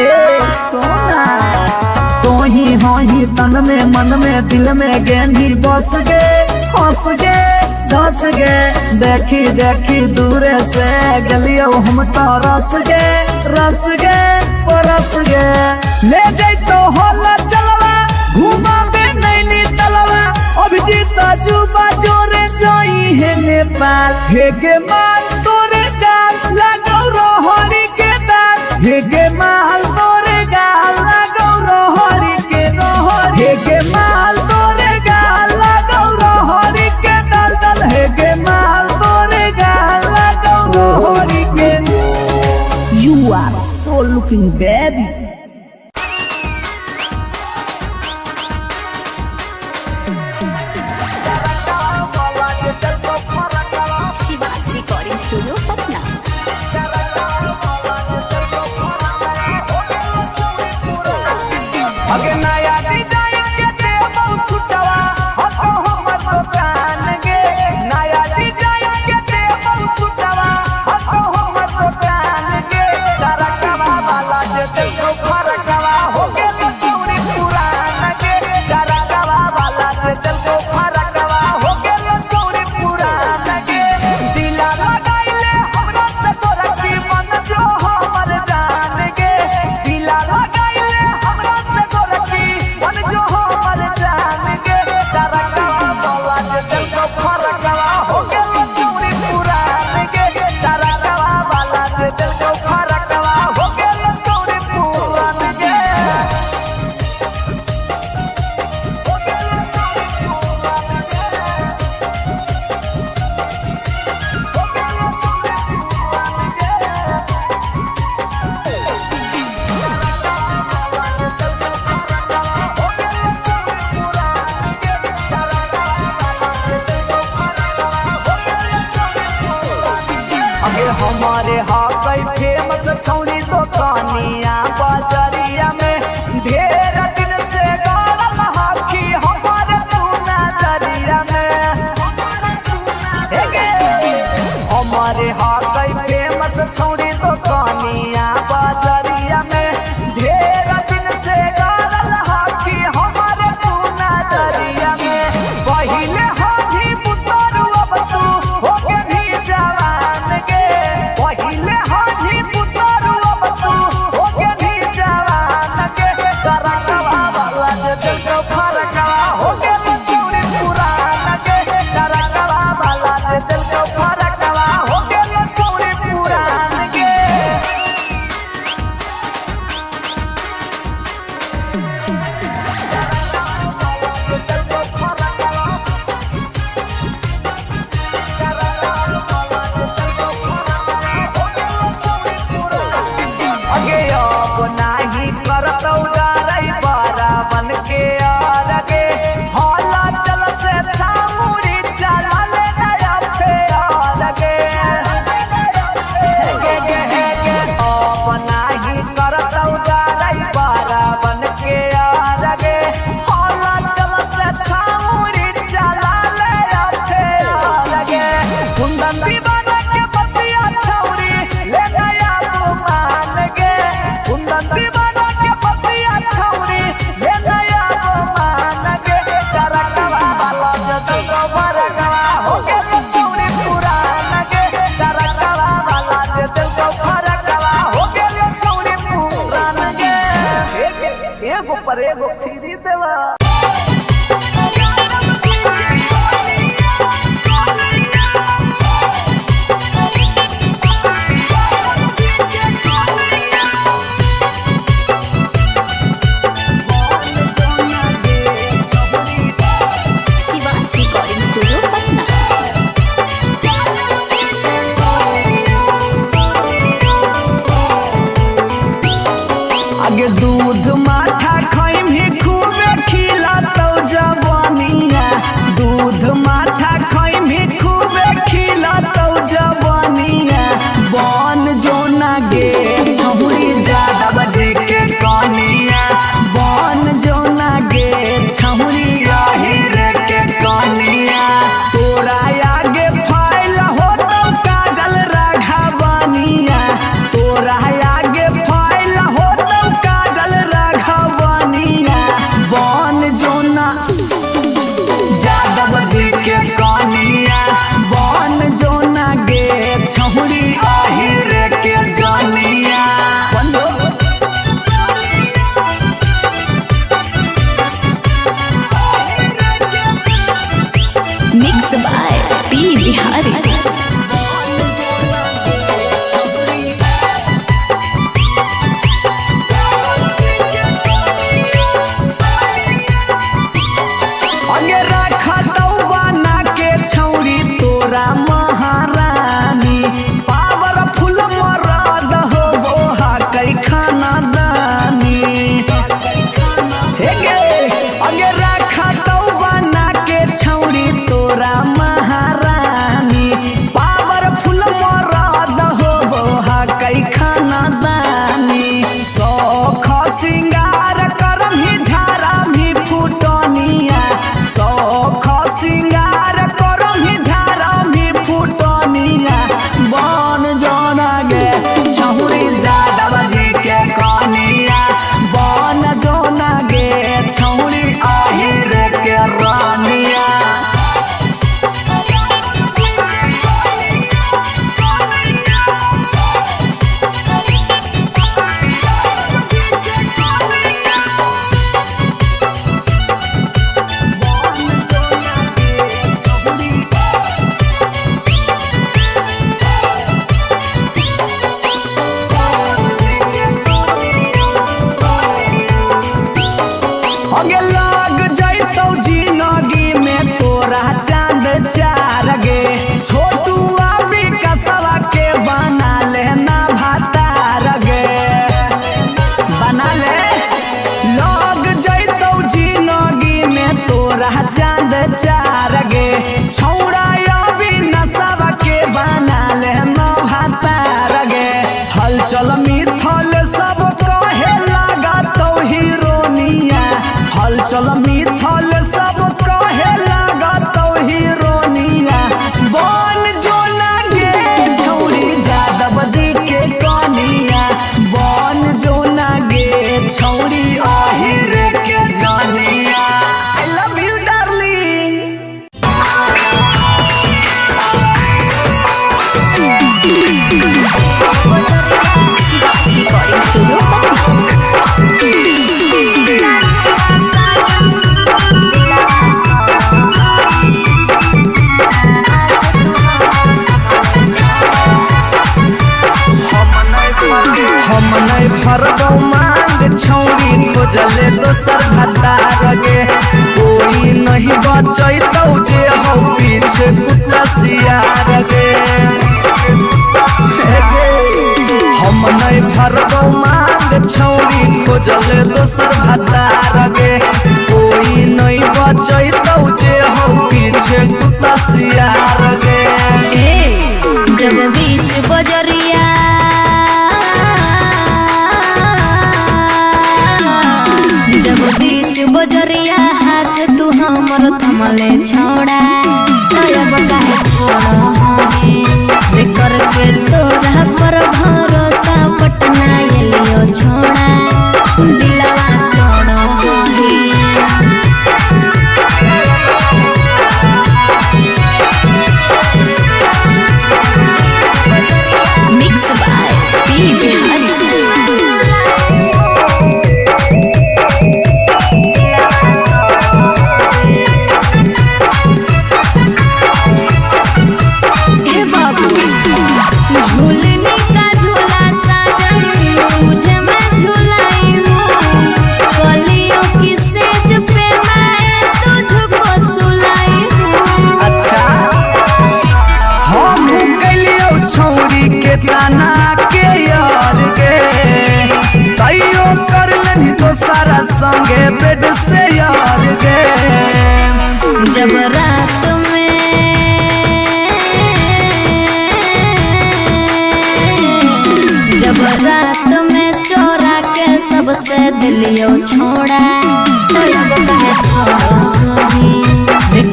ए सोना तो ही हो ही तन में मन में दिल में गेंदी बस गे हंस गे धस गे देखी देखी दूर से गलियो हम तो रस गे परस गे। ले जैतो होला चलवा घुमा बे नैनी तलवा अभिजीत जुबा जोरे जोई है नेपाल हे गे माल तोरे गाल लगो रहरी के दाल हे गे माल तोरे गाल लगो रहरी के हे गे माल तोरे गाल लगो रहरी के दल हे गे माल तोरे गाल लगो रहरी के। You are so looking baby. Shivaj recording studio Patna. अगे नया डिजाइन के देबो सुटवा हतो हमर दुकान गे नया डिजाइन के देबो सुटवा हतो हमर दुकान गे तरकवा वाला जे देखो एगो पर एगो फ्री देवा। Shivaj recording studio Patna. आगे दूध माठा खइम ही खूबे खिला तो जवानिया, दूध माठा खइम ही खूबे खिला तो जवानिया। बन जो ना गे छहुरी ज्यादा बजे के कनिया, बन जो ना गे छहुरी हीरे के कनिया। तोरा आगे फाइल हो तो काजल राघवनिया, तोरा आगे फाइल हो तो काजल राघवनिया। बन जो ना यादव जी के कनिया, बन जो ना गे छहुरी हीरे के जनिया। Mix by P Bihari. अगे रखा तो बना के छौरी तोरा महारानी, पावरफुल मरद हो बोहा कई खाना दानी। अगे रखा तो बना के छौरी तोरा महारानी, पावरफुल मरद हो बोहा कई खाना दानी। सौख सिंगार करम ही झारा भी फुटनिया, सौख सिंगार करम ही झारा भी फुटनिया। बन जोना गे छहुरी यादव जी के कनिया, बन जोना गे छहुरी हीरे के रानिया। अगे लग जैतौ जिंदगी में तोरा चांद चार गे, छोटू अभी कसवा के बना लेना भातार गे, बना ले। लग जैतौ जिंदगी में तोरा चांद चार गे, छौड़ा अभी नसवा के बना लेना भातार गे। हलचल मिथल सब कहे लगा तो हीरोनिया, हलचल मिथल सब कहे लगा तो हीरोनिया। बन जो ना गे छौरी यादव जी के कनिया, बन जो ना गे छौरी हीरे के जनिया। I love you darling. Shivaj recording studio Patna. हम नहीं फरबौ मांग छौरी खोजले दोसर भतार गे, कोई नहीं बचैतौ जे हो पीछे कुत्ता सियार गे। हम नहीं फरबौ मांग छौरी खोजले दोसर भतार गे, कोई नहीं बचैतौ जे हो पीछे कुत्ता सियार गे। जब बीच बजरिया जब बीच बजरिया हाथ तू हमर थमले छोड़ा, अब काहे छोड़ है करके तोरा पर भरोसा पटना एलियो छोड़ा, दिलवा तोड़ है। Mix by P Bihari. दिलियो छोड़ा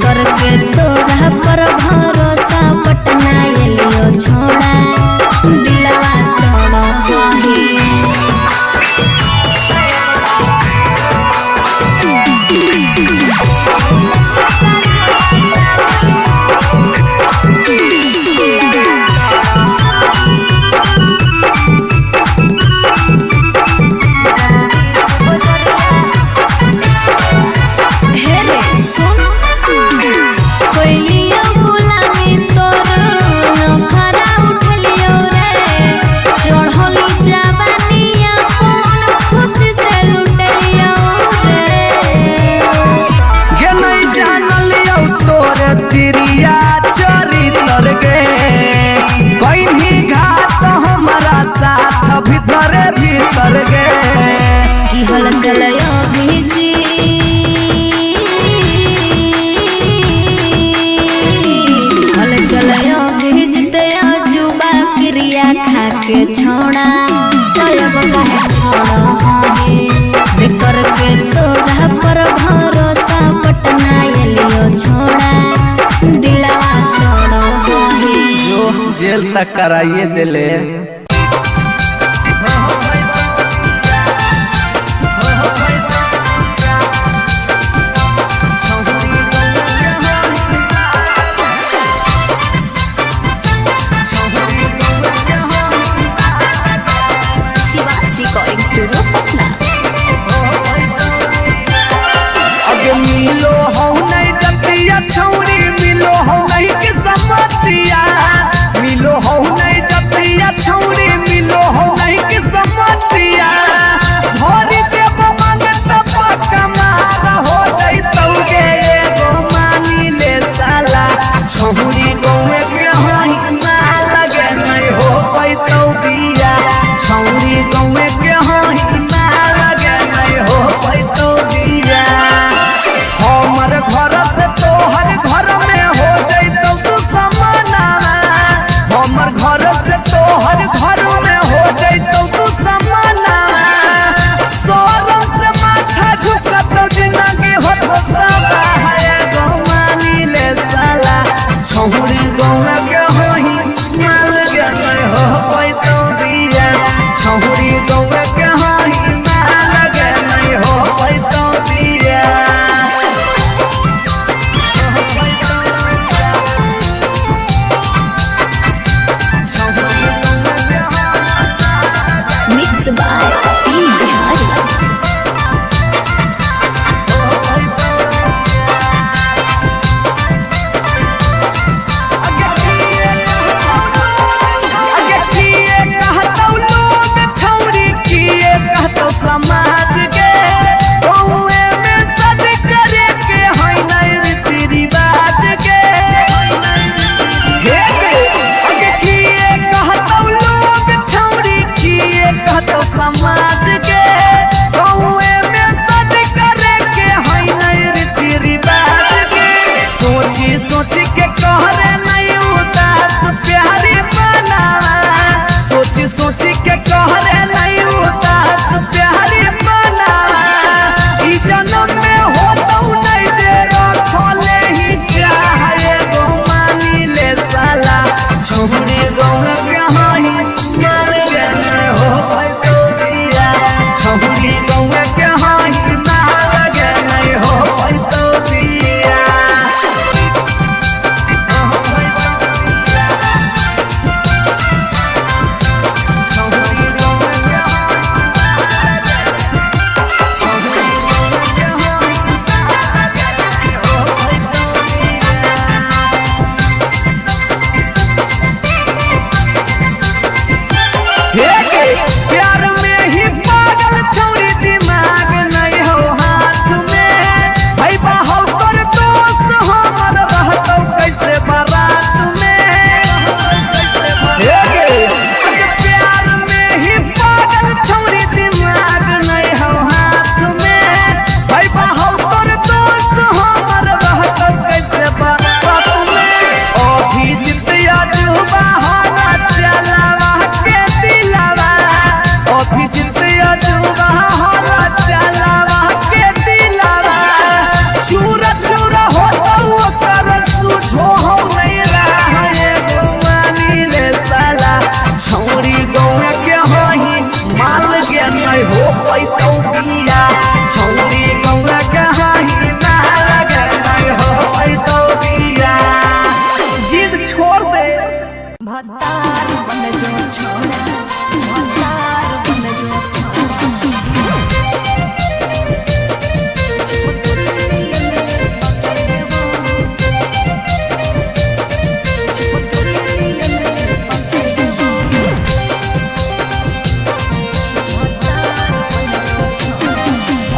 करके तोरा पर भरोसा पटना एलियो छोड़ा दिलवा तोड़ा भीतर भीतर गे की हल चलयो भीजी हल चलयो भीजते जुबा क्रिया खा के छोड़ा तब कहे छोड़ा हे करके तोरा पर भरोसा पटना एलियो छोड़ा दिलवा छोड़ा जो जेल तक कराइए दिले रिकॉर्डिंग स्टूडियो पटना। अगे मिलो हो नहीं जतिया छौरी मिलो हो नहीं कि समतिया मिलो हो नहीं जतिया छौरी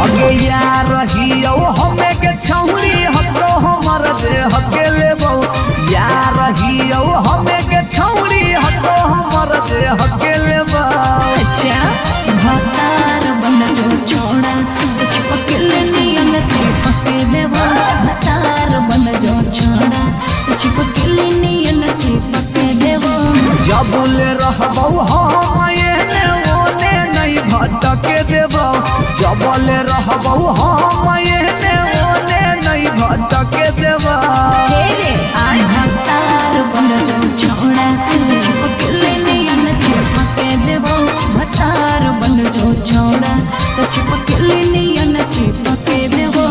अगे यार रहियो हमें के छौरी हतो हमर दे हके लेबो यार रहियो हमें के छौरी हतो हमर दे हके लेबो अच्छा भतार बन जो छोड़ा चिपके नियन चिपके देवा भतार बन जो छोड़ा चिपके नियन चिपके देवा जबले रहबो हम एने ओने नहीं भटके देबो जबले रहबो हम एने ओने नहीं भटके देबो रे आय भतार बन जो छोड़ा चिपके नियन चिपके देवा भतार बन जो छोड़ा चिपके नियन चिपके देवा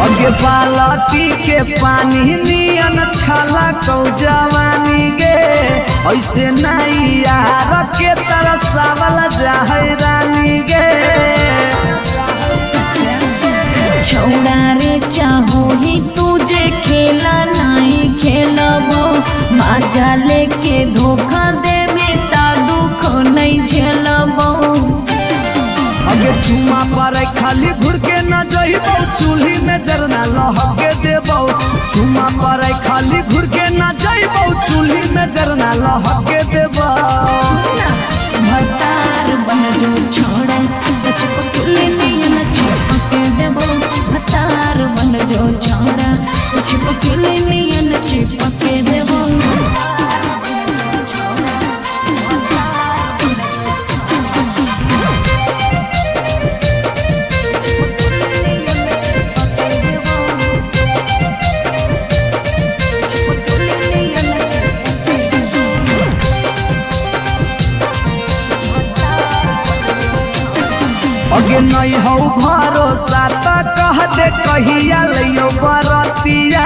अगे बालटी के पानी नियन छला कौ जवानी गे ऐसे नहीं यार के तरसावल जाहै रानी गे छोड़ा रे चाहो ही तुझे खेला नहीं खेलबो मजा लेके धोखा दे बेटा दुख नहीं झेलबो अगे चुमा पर खाली घुर के न जइबो चूल्ही में जरना लहके देबो चुमा पर खाली घुर के न जइबो चूल्ही में जरना लहके देबो भतार बन जो छोड़ा चिपके नियन चिपके देबो भतार बन जो छोड़ा चिपके नियन चिपके देबो अगे नहीं हो भरोसा त कह दे कहिया लियो बरतिया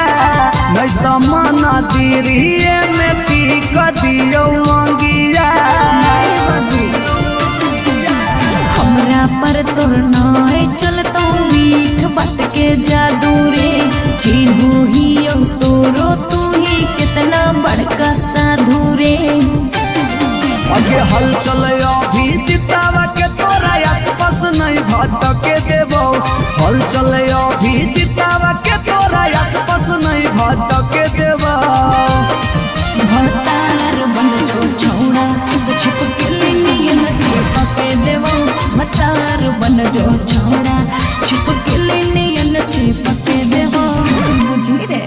नहीं तो मन दिरिए में पीक दियो मंगिया हमरा पर तोर नाय चलतो मीठ बात के जादू रे चिन्हू ही तोरो तू ही कितना बड़का साधु रे अगे हल चले अभी जितावा के तोरा आसपास नहीं भटके देबो हल चले अभी जितावा के तोरा आसपास नहीं भटके देबो भतार बन जो छोड़ा चिपके नियन चिपके देबो भतार बन जो छोड़ा चिपके नियन चिपके देबो बुझी रे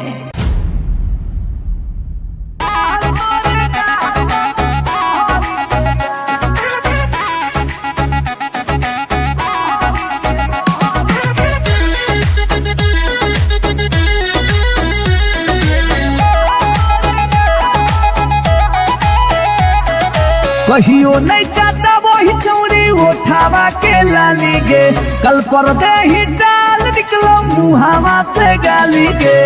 कहियो नहीं चाहता वही चौड़ी उठावा के लाली गे कल पर दे ही डाल निकलो मुहावा से गाली गे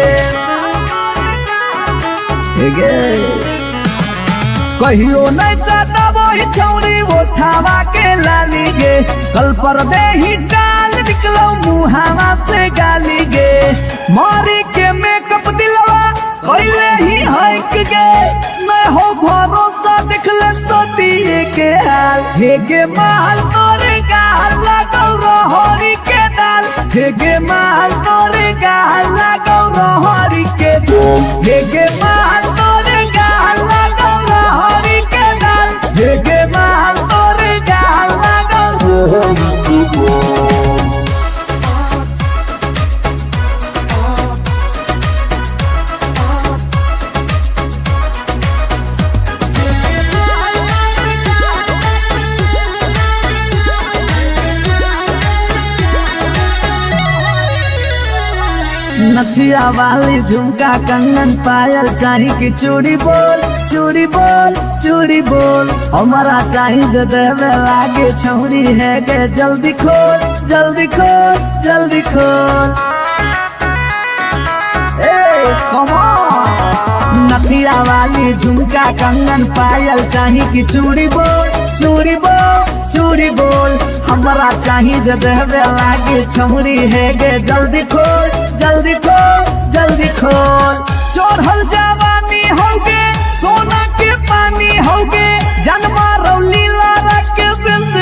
कहियो नहीं चाहता वही चौड़ी उठावा के लाली गे कल पर दे ही डाल निकलो मुहावा से गाली गे मारी के मेकअप दिलवा पहले ही हक गे मैं हो भरोसा दिखले सोतिए के हाल हे गे माल तोरे गाल लगौ रहरी के दाल हे गे माल तोरे गाल लगौ रहरी के दाल हे गे माल तोरे गाल लगौ रहरी के दाल हे गे माल तोरे गाल लगौ रहरी के दाल नथिया वाली झुमका कंगन पायल चाही की चूड़ी बोल चूड़ी बोल चूड़ी बोल हमारा चाही जो देवे लागे छौरी है गे जल्दी खोल जल्दी खोल जल्दी खोल ए कम ऑन नथिया वाली झुमका कंगन पायल चाही कि चूड़ी बोल चूड़ी बोल चूड़ी बोल हमरा चाही जे देहबे लागे छौरी है गे जल्दी खोल जल्दी खोल जल्दी खोल चढ़ल जवानी होगे सोना के पानी होगे जन्मा रौली लारा के बिंद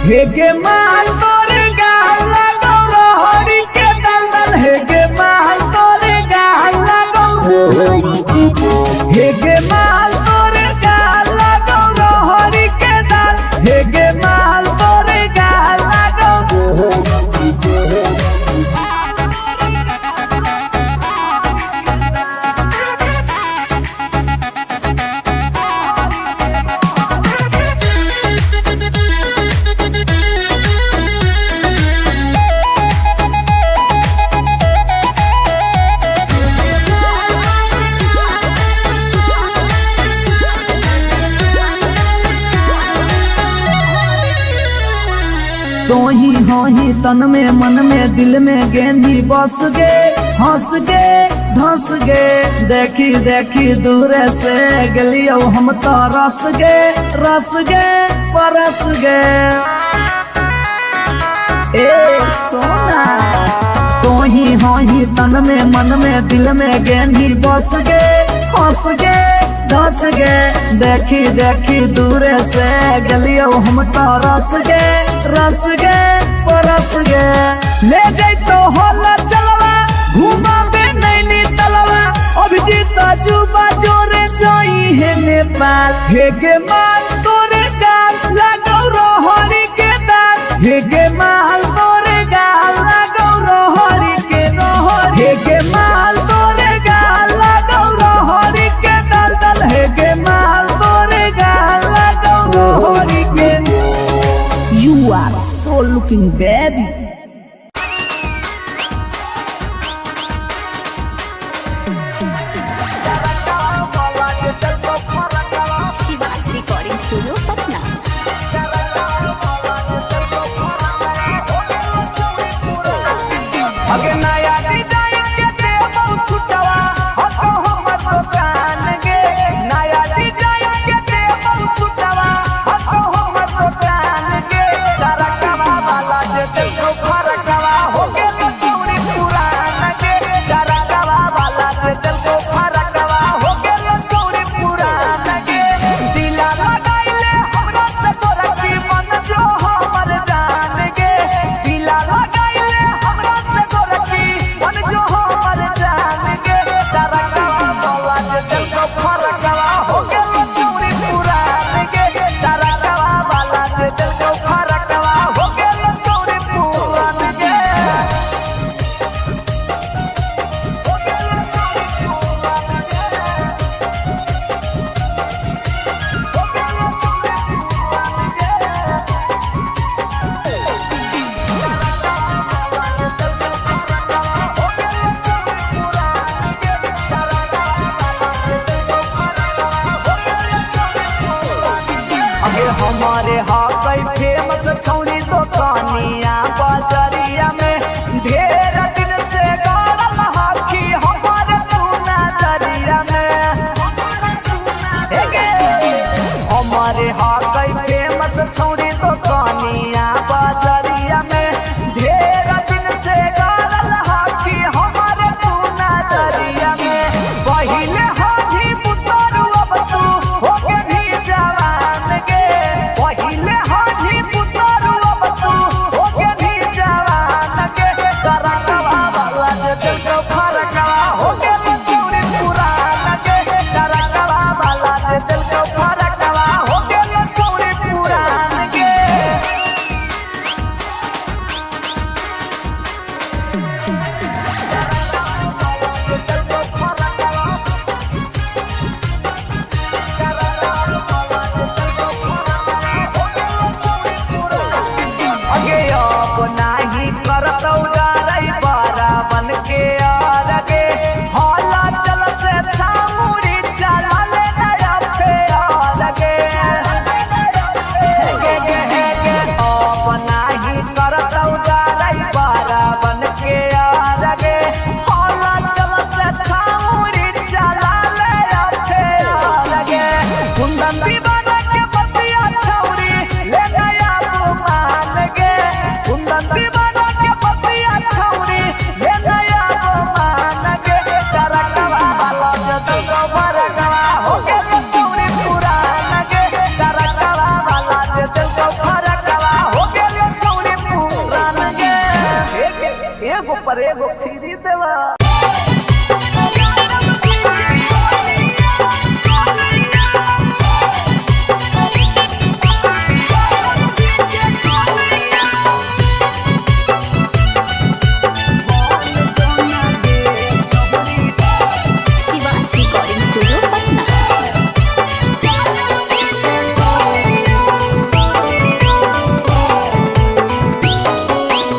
हे गे माल तोरे गाल लगो रोहड़ी के दलदल हे गे माल तोरे गाल लगो हे गे माल तोरे गाल लगो रोहड़ी के दल हे गे माल तोरे गाल लगो तोही होही तन में मन में दिल में गेंदी बस गे हंस गे धंस गे देखी देखी दूर से गलियो हम तो रस गे परस गे ए सोना तोही होही तन में मन में दिल में गेंदी बस गे हंस गे धंस गे देखी देखी दूर से गलियो हम तो रस गे परस गे ले जैतो होला चलवा घुमा बे नैनी तलवा अभिजीत जुबा जोरे जोई है नेपाल हे गे माल तोरे गाल लगौ रोहड़ी के दाल हे गे माल तोरे गाल लगौ रोहड़ी के रोहड़ी हे गे माल तोरे गाल लगौ रोहड़ी के दल दल हे गे माल तोरे गाल लगौ रोहड़ी के You are so looking baby. Shivaj recording studio Patna. अगे नया डिजाइन के देबो सुटवा हतो हमर दुकान गे नया डिजाइन के देबो सुटवा हतो हमर दुकान गे तरकवा वाला जे देखो फरकवा हो गेल चूड़ी पुरान गे तरकवा वाला जे देखो फरकवा हो गेल चूड़ी पुरान गे दिला लगाइले हमरा से तोरा की मन जो हमर जान गे दिला लगाइले हमरा से तोरा की मन जो हमर जान गे तरकवा वाला जे देखो फरकवा हो गेल चूड़ी पुरान गे तरकवा वाला जे देखो फरकवा हो गेल चूड़ी पुरान गे हो गेल चूड़ी पुरान गे अगे हमारे हाकई फेमस छौरी दुकानिया बाजरिया में ढेर दिन से गाड़ल हाकी हमारे पूना दरिया में हमारे हाकई फेमस छौरी दुकानिया बाजरिया में ढेर दिन से गाड़ल हाकी हमारे पूना दरिया में पहिले हाथी पुतरू अब तू होके भी जवान गे पहिले हाथी पुतरू कुंदन दीवाना के बतिया छौरी ले नया मान गे कुंदन दीवाना के बतिया छौरी ले नया मान गे करकवा वाला जदल को भरकवा हो के छौरी पुरान गे करकवा वाला जदल को भरकवा हो के छौरी पुरान गे एगो पर एगो फ्री देवा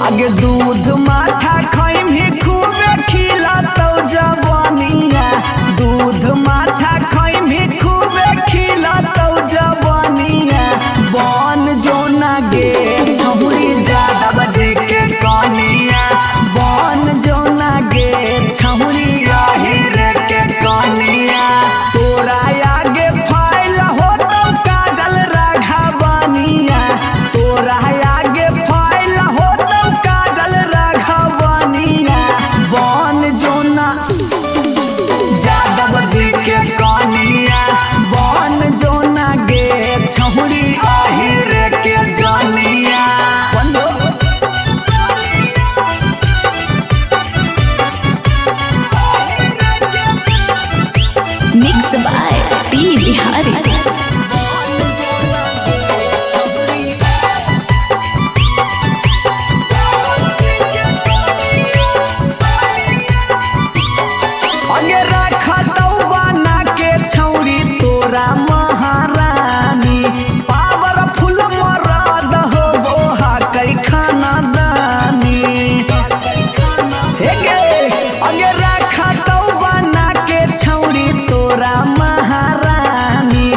आगे दूध माठा खाई भी खूबे खिला तो जवानिया दूध माठा खाई भी खूबे खिला तो जवानिया बन जो ना गे छौरी ज्यादा बजे के कनिया बन जो ना गे छौरी रे के कनिया तोरा आगे फाइल हो तो काजल राघवनिया तोरा आगे फाइल हो काजल राघवनिया बन जोना यादव जी के कनिया बन जोना गे छौरी आहिर के जानिया मिक्स बाय पी बिहारी। तोरा महारानी पावरफुल मरद हो वो कई खाना दानी अगे रखा तो बना के छौरी तोरा महारानी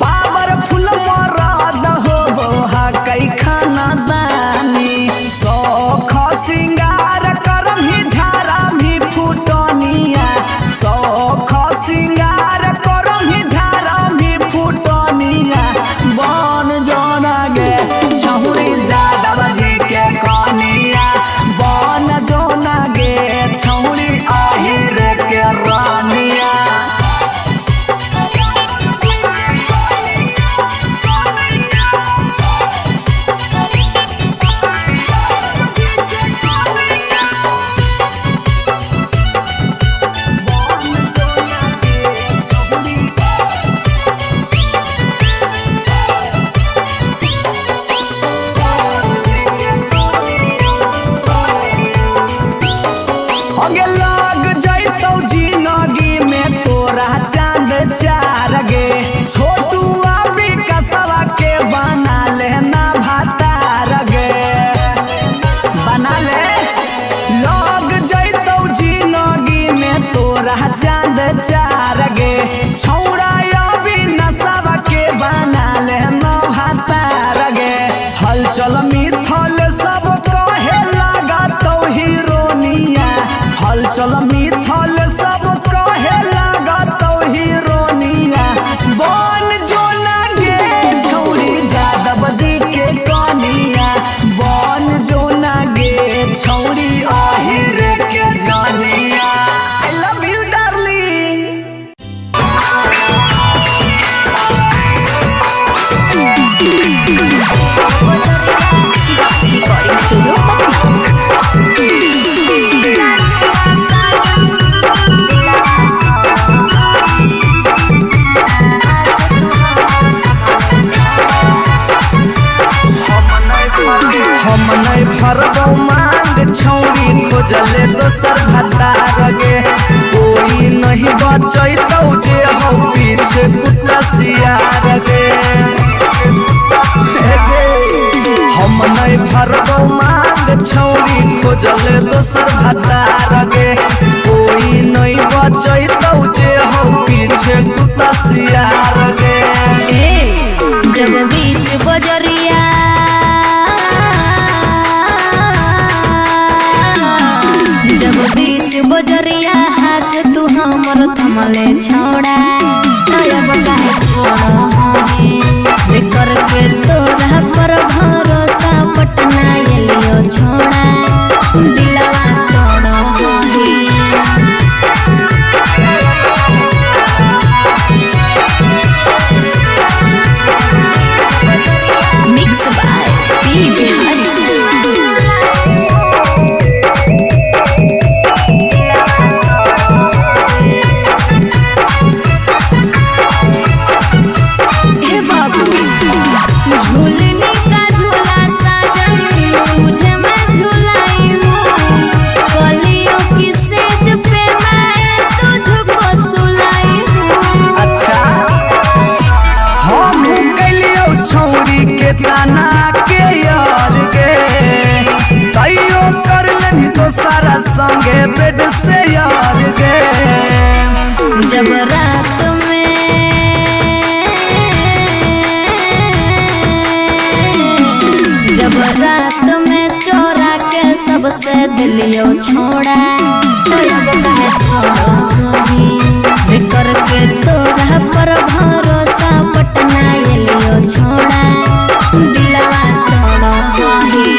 पावरफुल मरद हो वो कई खाना दानी सौख सिंगार करम ही झारा भी फुटनिया सौख सिंगार करम ही झारा भी फुटनिया बन जोना गे छौरी यादव जी के कनिया बन जोना गे छौरी आहिर के रानिया अगे लग जैतौ जिंदगी में तोरा चांद चार गे छोटू अभी कसवा के बना लेना भातार गे बना ले लग जैतौ जिंदगी में तोरा चांद चार गे छौरा अभी नसवा के बना लेना भातार गे हलचल मिथल सब कहे लगा तो हीरोनिया हलचल मिथल सब कहे लगा तो हीरोनिया बन जोना गे छौरी यादव जी के कनिया बन जोना गे छौरी आहिर के जानिया आई love you darling Shivaji recording studio हम नहीं भरबौ मांग छौरी खोजले दोसर भतार गे कोई नहीं बचैतौ जे हौ पीछे कुत्ता सियार गे हम नहीं भरबौ मांग छौरी खोजले दोसर भतार गे कोई नहीं बचैतौ जे हौ पीछे कुत्ता सियार गे जब बीच बजरिया जब बीच बजरिया हाथ तू हमर थमले छोड़ा अब काहे छोड़ा के ताना के यार गे तैयो कर लेनी तो सारा संगे बेड से यार गे जब रात में चोरा के सबसे दिलियो छोड़ा तो अब कहे छोड़ी बिकर के तोरा पर भरोसा पटना एलियो छोड़ा दिलवा तोड़ो ही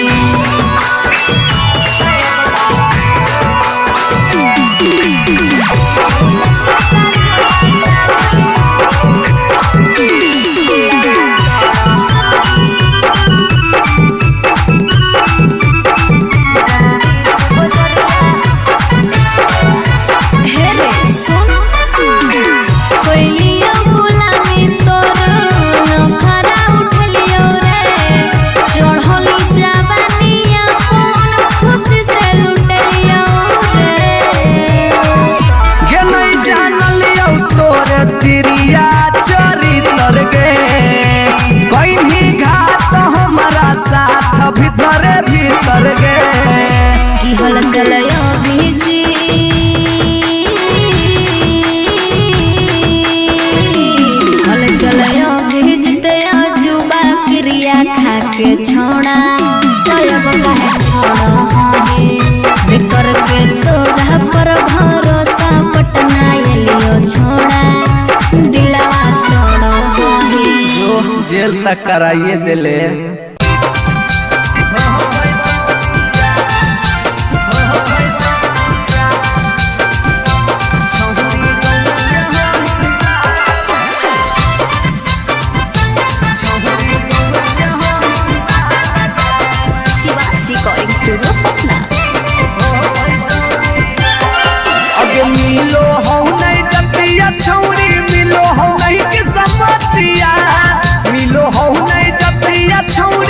के छोड़ा तब कहे छोड़ो ही बिकर के तोरा पर भरोसा पटना एलियो छोड़ा दिलवा तोड़ो ही जेल तक कराइए दिले रिकॉर्डिंग स्टूडियो पटना। अगे मिलो हो नहीं जतिया छौरी मिलो हो नहीं कि समतिया मिलो हो नहीं जतिया छौरी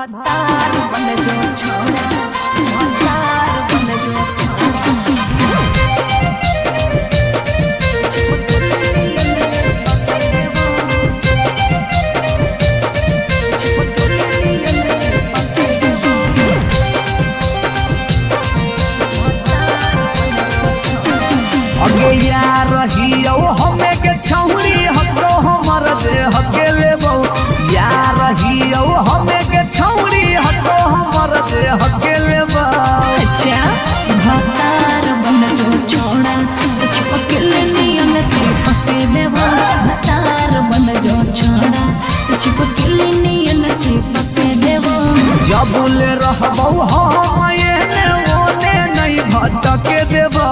भतार बन जो छोड़ा भतार बन जो अगे यार रहियो हमें के छौरी हको हमर दे हके लेबो यार रहियो हमें के छौरी हको हमर दे हके लेबो। अच्छा भतार बन जो छोड़ा चिपक नियन चिपक देबो भतार बन जो छोड़ा चिपक नियन चिपक देबो। जबले रहबो हम एने ओने नहीं भटके देबो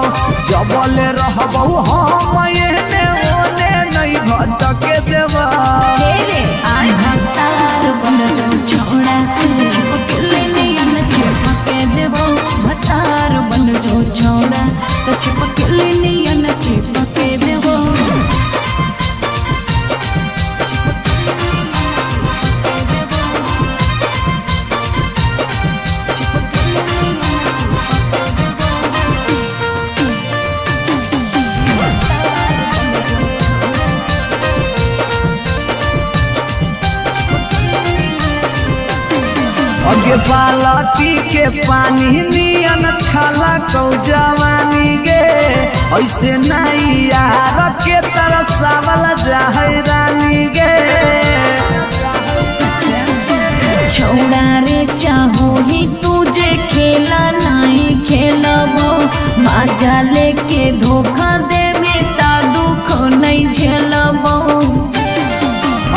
जबले रहबो हम एने ओने नहीं भटके देबो। तेरे आय भतार बन जो छोड़ा चिपक नियन चिपक देबो भतार बन जो छोड़ा चिपक नियन चिपक देबो। अगे बालटी के पानी नियन छला कौ जवानी गे ऐसे नहीं यार के तरसावल जाहै रानी गे। छोड़ा रे चाहो ही तुझे खेला नहीं खेलबो मजा लेके धोखा देवे ता दुख नहीं झेलबो।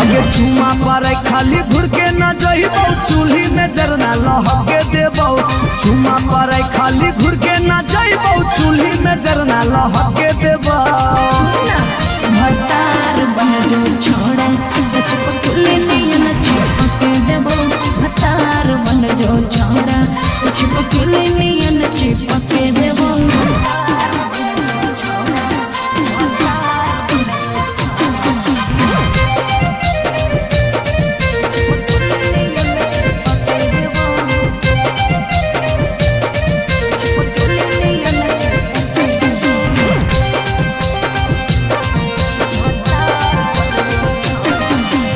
अगे चुमा पर खाली घुर के न जइबो चूल्ही में जरना लहके देबो चुमा पर खाली घुर के न जइबो चूल्ही में जरना लहके देबो। भतार बन जो छोड़ा चिपक नियन चिपक देबो भतार बन जो छोड़ा चिपक नियन चिपक देबो।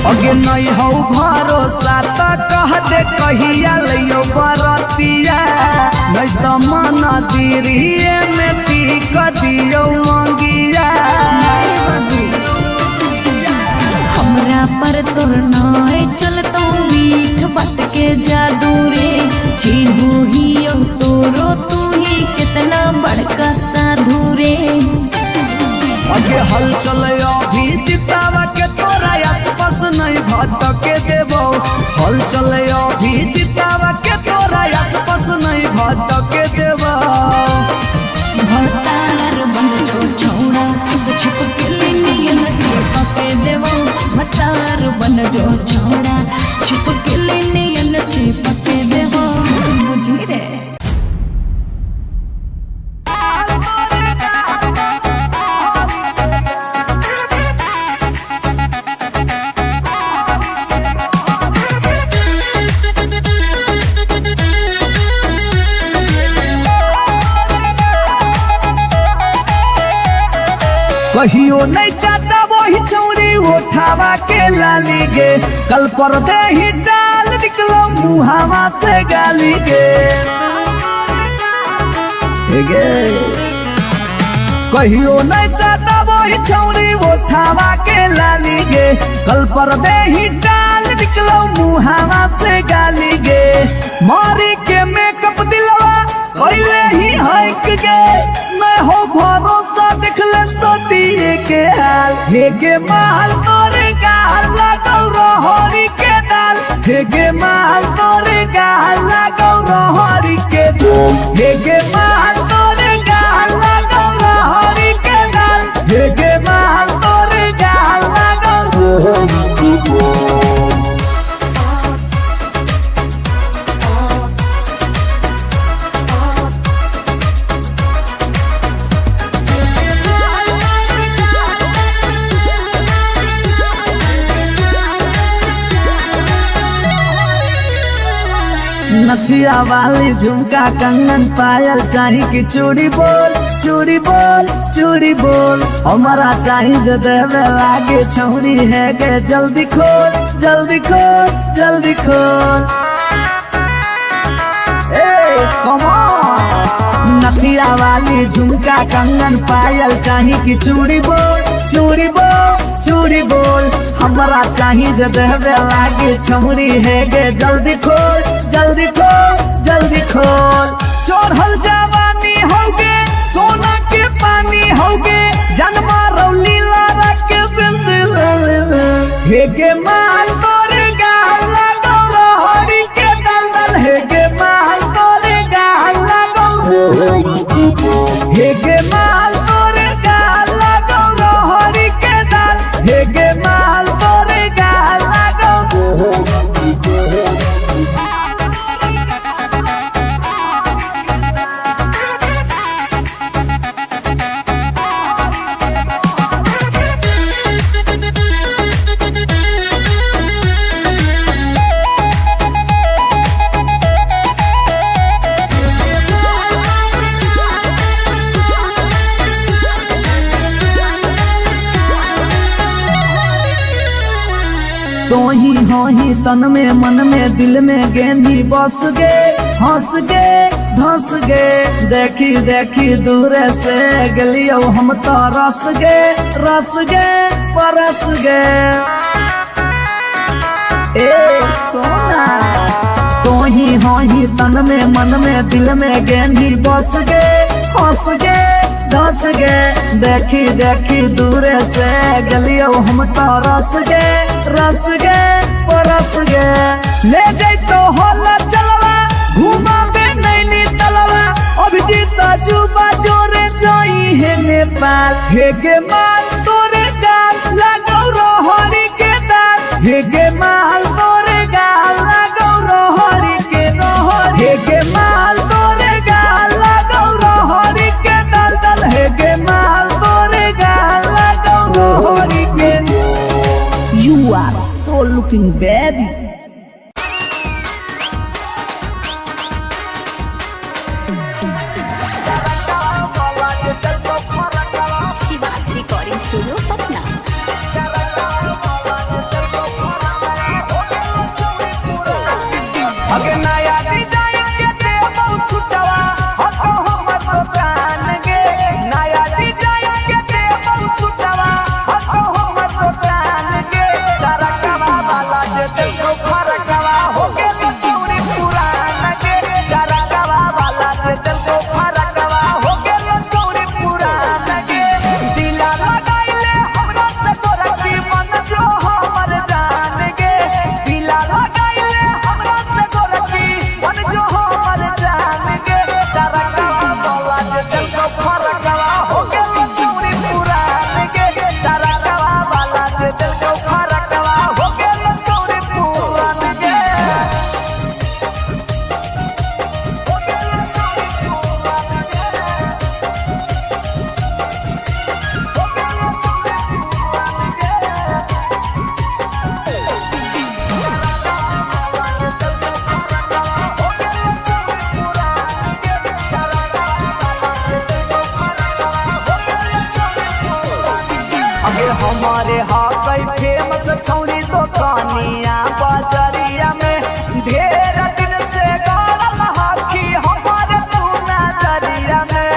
अगे नहीं हो भरोसा त कह दे कहिया लियो बरतिया नहीं तो मन दिरिए में पीक दियो मंगिया। हमरा पर तोर नाय चलतो मीठ बात के जादू रे चिन्हू ही तोरो तू ही कितना बड़का साधु रे। अगे हल चले अभी जितावा के तोरा आसपास नहीं भटके देबो हल चले अभी जितावा के तोरा आसपास नहीं भटके देबो। भतार बन जो छोड़ा चिपक नियन चिपक देबो भतार बन जो छोड़ा चिपक नियन चिपक देबो बुझी रे। कहियो नहीं चाहता वही चौरी उठावा के लाली गे कल पर दे ही डाल निकलो मुहावा से गाली गे। कहियो नहीं चाहता वही चौरी उठावा के लाली गे कल पर दे ही डाल निकलो मुहावा से गाली गे। मारी के मेकअप दिलवा कैले ही हक गे मैं हो भरोसा दिखले सोतिए के हाल हेगे माल तोरे गाल लगौ रहरी के दाल हेगे माल तोरे गाल लगौ रहरी के दाल हेगे माल तोरे गाल लगौ रहरी के दाल हेगे माल तोरे गाल लगौ रहरी के दाल। नथिया वाली झुमका कंगन पायल चाही कि चूड़ी बोल चूड़ी बोल चूड़ी बोल हमारा चाही जो देवे लागे छौरी है के जल्दी खोल जल्दी खोल जल्दी खोल। नथिया वाली झुमका कंगन पायल चाही कि चूड़ी बोल चूड़ी बोल चूड़ी बोल हमारा चाही जो देवे लागे छौरी है गे जल्दी खोल जल्दी खोल जल्दी खोल। चढ़ल जवानी होगे सोना के पानी होगे जन्मा रौली लारा के हे गे माल तोरे गाल लगो रोहड़ी के दलदल हे गे माल तोरे गाल लगो हे गे माल तोरे गाल लगो रोहड़ी के दल हे गे माल तोरे गाल लगो। तो ही हो ही तन में मन में दिल में गेंदी बस गे हंस गे धंस गे देखी देखी दूर से गलियो हम तो रस गे परस गे ए सोना। तो ही हो ही तन में मन में दिल में गेंदी बस गे हंस गे धस गे देखी देखी दूर से गलियो हम तो रस गे परस गे। ले जैतो होला चलवा घुमा बे नैनी तलवा अभिजीत जुबा जोरे जोई है नेपाल हे गे माल तोरे गाल लगो रोहड़ी के दाल हे गे माल तोरे गाल लगो रोहड़ी के रोहड़ी हे गे माल तोरे गाल लगो रोहड़ी के दल दल हे गे माल तोरे गाल लगो रोहड़ी के। You are so looking baby. Shivaj recording studio Patna. अगे नया डिजाइन के देबो सुटवा हतो हमर दुकान गे नया डिजाइन के देबो सुटवा हतो हमर दुकान गे तरकवा वाला जे देखो फरकवा हो गेल चौरी पुरान गे तरकवा वाला जे देखो फरकवा हो गेल चौरी पुरान गे दिला लगाइले हमरा से तोरा की मन जो हमर जान गे दिला लगाइले हमरा से तोरा की मन जो हमर जान गे तरकवा वाला जे देखो फरकवा हो गेल चौरी पुरान गे तरकवा वाला जे देखो फरकवा हो गेल चौरी पुरान गे हो गेल चौरी पुरान गे अगे हमारे हाकई फेमस छौरी दुकानिया बाजरिया में ढेर दिन से गाड़ल हाथी हमारे पूना दरिया में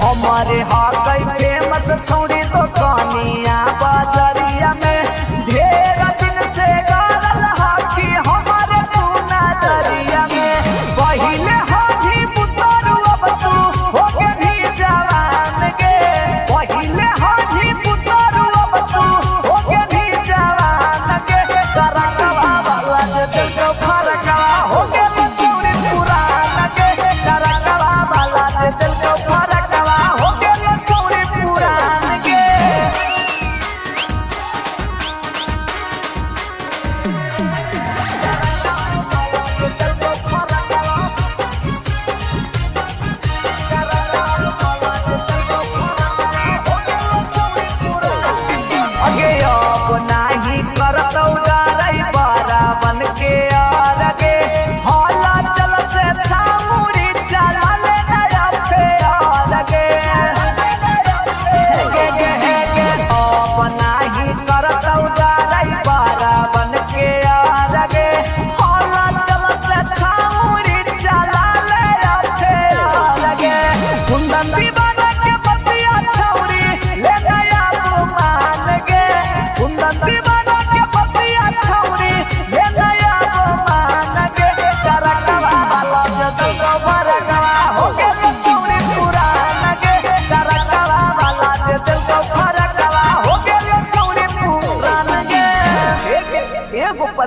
हमारे हाकई फेमस छौरी दुकानिया बाजरिया में ढेर दिन से गाड़ल हाथी हमारे पूना दरिया में पहिले हाथी पुतरू अब तू होके भी जवान गे पहिले हाथी पुतरू अब तू होके भी जवान गे तरकवा वाला जे देखो फरकवा हो गेल चौरी पुरान गे तरकवा वाला जे देखो फरकवा हो गेल चौरी पुरान गे। अगे अब नाही करतौ डरै बरावन के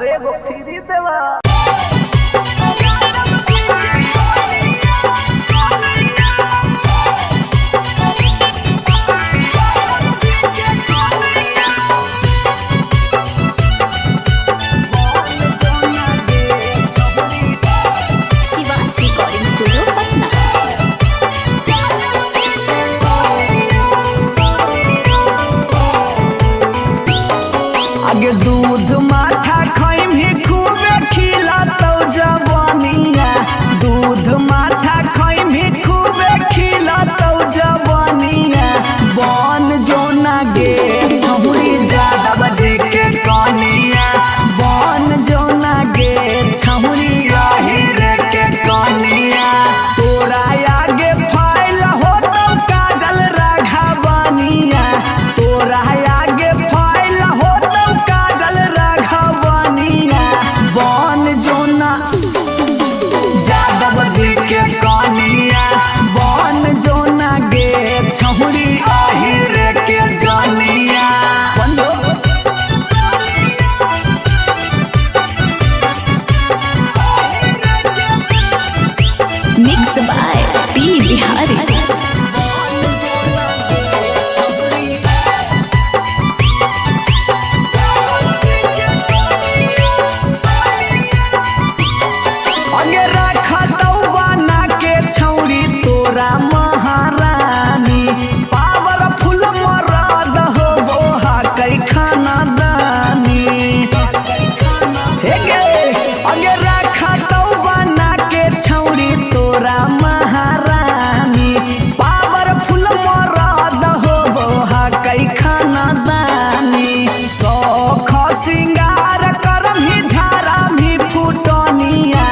एगो फ्री देवा। Shivansh recording studio Patna. आगे दूध माठा खइम ही खूबे खिलातौ जवानिया, दूध माठा खइम ही खूबे खिलातौ जवानिया। बन जो ना गे छहुरी ज्यादा बजे के कनिया, बन जो ना गे छहुरी रे के कनिया। तोरा आगे फाइल होतौ काजल राघवनिया, तोरा आगे फाइल होतौ काजल राघवनिया। बन जो ना यादव जी के कनिया, बन जो ना गे छहुरी रे के जनिया। Mix by P Bihari. अगे रखतौ बना के छौरी तोरा महारानी, पावरफुल मरद होबो हकै खानदानी। हे गे अगे रखतौ बना के छौरी तोरा महारानी, पावरफुल मरद होबो हकै खानदानी। सौख सिंगार करम ही झारा भी फुटनिया,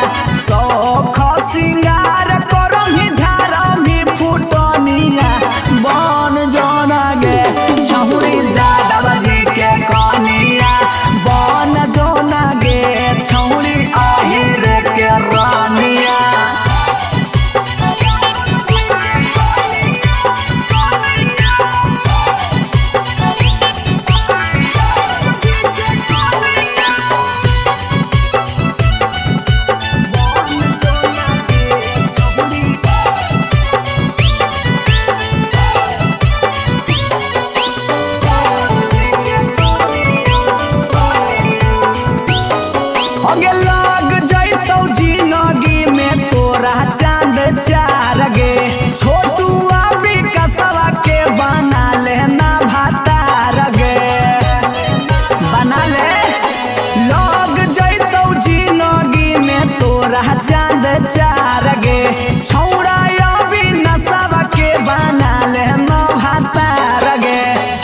सौख सिंगार करम ही झारा भी फुटनिया। बन जोना गे छहुरी यादव जी के कनिया, बन जोना गे छहुरी रे के रानिया। अगे लग जैतौ जिंदगी में तोरा चांद चार गे, छोटू अभी कसवा के बना लेना भातार गे, बना ले। लग जैतौ जिंदगी में तोरा चांद चार गे, छौड़ा अभी नसवा के बना लेना भातार गे।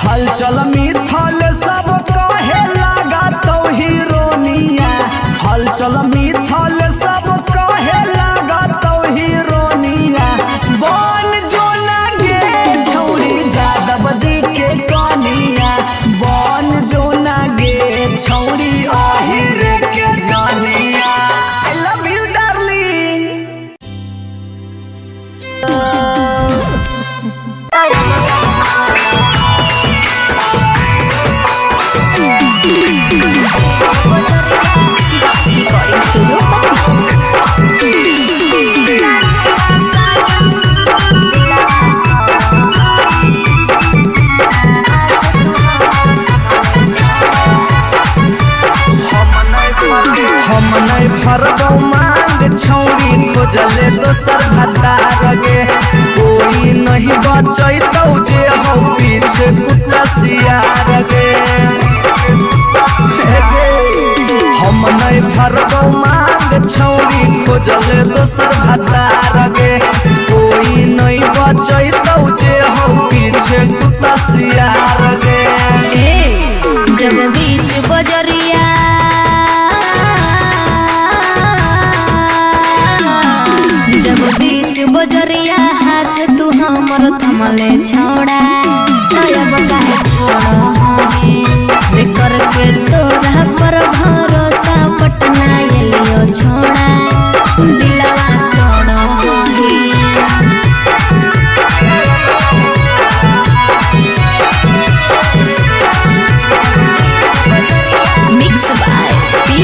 हलचल मिथल सब कहे लागतौ हीरोनिया, हलचल मिथल सब कहे लागतौ हीरोनिया। बन जो ना गे छौरी यादव जी के कनिया, बन जो ना गे छौरी रे के जनिया। I love you darling. Shivansh recording studio Patna. हम नहीं फरबौ मांग छौरी खोजले दोसर भतार गे, कोई नहीं बचैतौ जे हौ पीछे कुत्ता सियार गे। हम नहीं फरबौ मांग छौरी खोजले दोसर भतार गे, कोई नहीं बचैतौ जे हौ पीछे कुत्ता सियार गे। जब बीच बजरिया जब बीच बजरिया हाथ तू हमर थमले छोड़ा, अब काहे छोड़ हे करके तोरा पर भरोसा पटना एलियो छोड़ा, दिलवा तोड़ हे। मिक्स बाय पी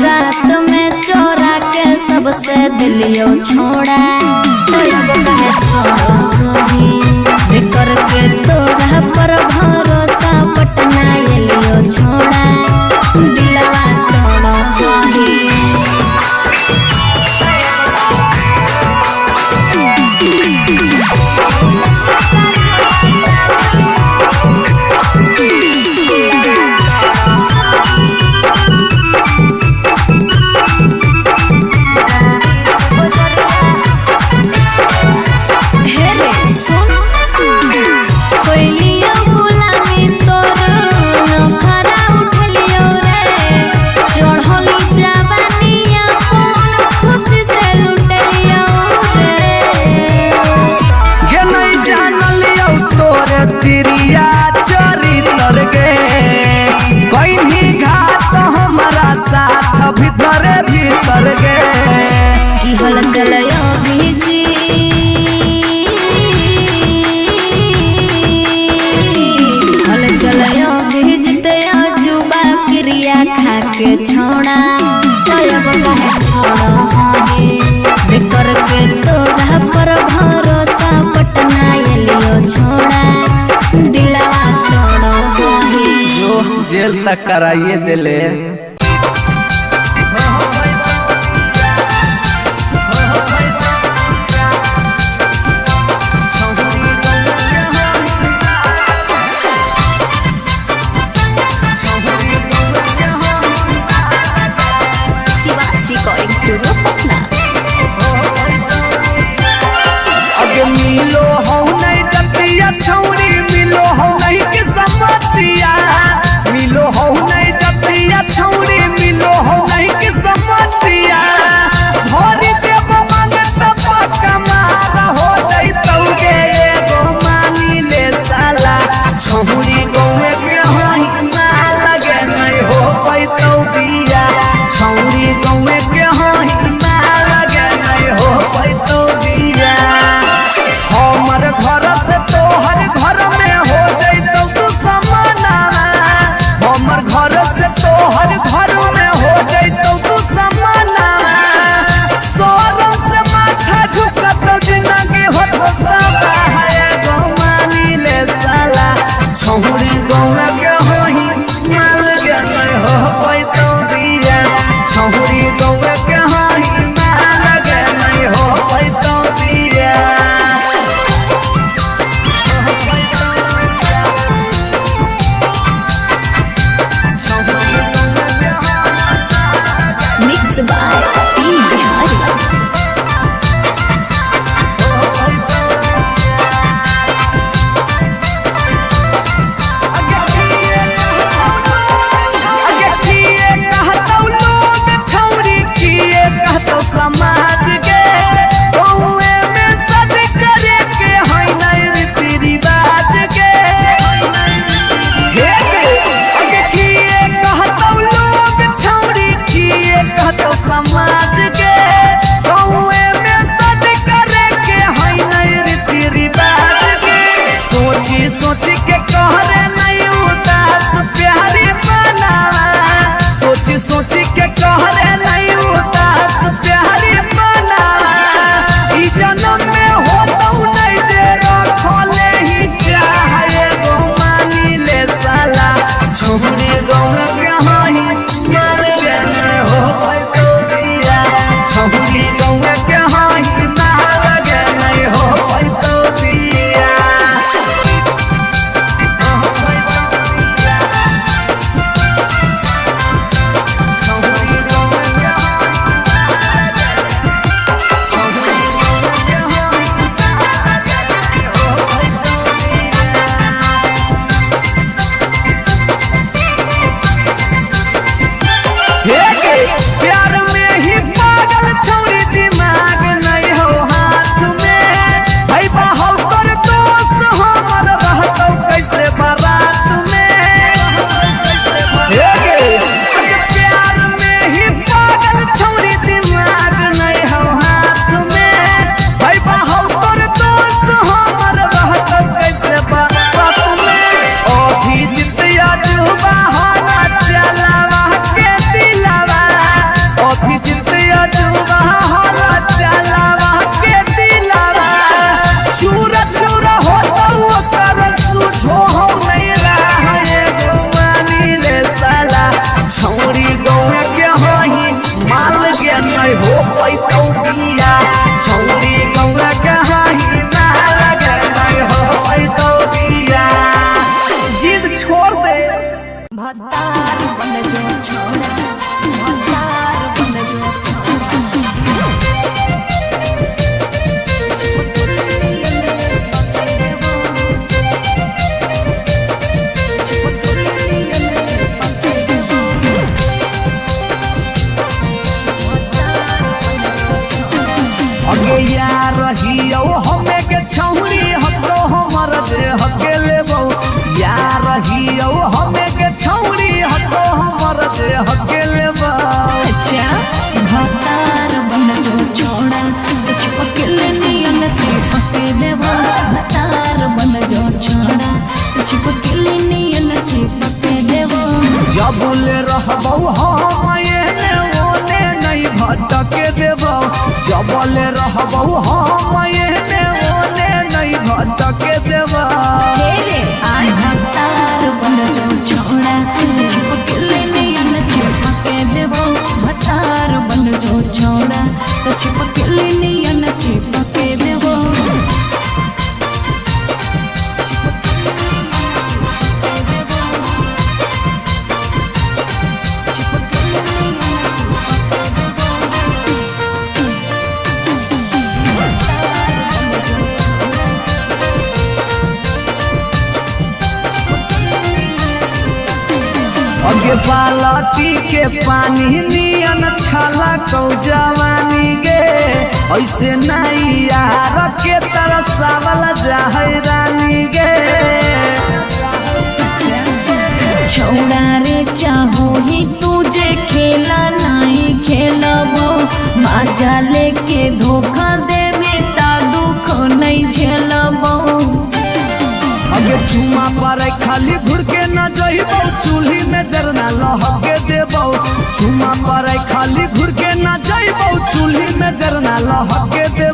रात में चोरा के सबसे दिलियो छोड़ा तो अब कहे छोड़ी करके तोरा पर भरोसा पटना एलियो छोड़ा दिलवा तोड़ा ही भीतर गे की हल चलयो भीजी हल चलयो भीजते जुबा क्रिया खा के छोड़ा तब कहे छोड़ो बेकर के तोड़ा पर भरोसा पटना एलियो छोड़ा दिलवा तोड़ो जो जेल तक कराइए दिले रिकॉर्डिंग स्टूडियो पटना। अगे मिलो हो नहीं जतिया छौरी मिलो हो नहीं के समतिया मिलो हो नहीं जतिया छौरी पैतो बिया छौरी गौरा कहाही ना लगे नहीं हो पैतो बिया जिद छोड़ दे भतार बन जो छोड़ा भतार बन जो यार रहियो हमें के छौरी हतो हमर दे हके लेबो यार रहियो हमें के छौरी हतो हमर दे हके लेबो अच्छा भतार बन जो छोड़ा चिपके नियन चिपके देबो भतार बन जो छोड़ा चिपके नियन चिपके देबो जबले रहबो हम एने ओने नहीं भटके देबो जबले रहबो हम एने ओने नहीं भटके देबो तेरे आय भतार बन जो छोड़ा चिपके नियन चिपके देबो भतार बन जो छोड़ा चिपके नियन चिपके देबो अगे बालटी के पानी नियन छला कौ जवानी गे ऐसे नहीं यार के तरसावल जाहै रानी गे छौड़ा रे चाहो ही तुझे खेला नहीं खेलबो मजा लेके धोखा देवे ता दुख नहीं झेलबो अगे चुमा पर खाली घुर के न जइबो चूल्ही में जरना लहके देबो चुमा पर खाली घुर के न जइबो चूल्ही में जरना लहके देबो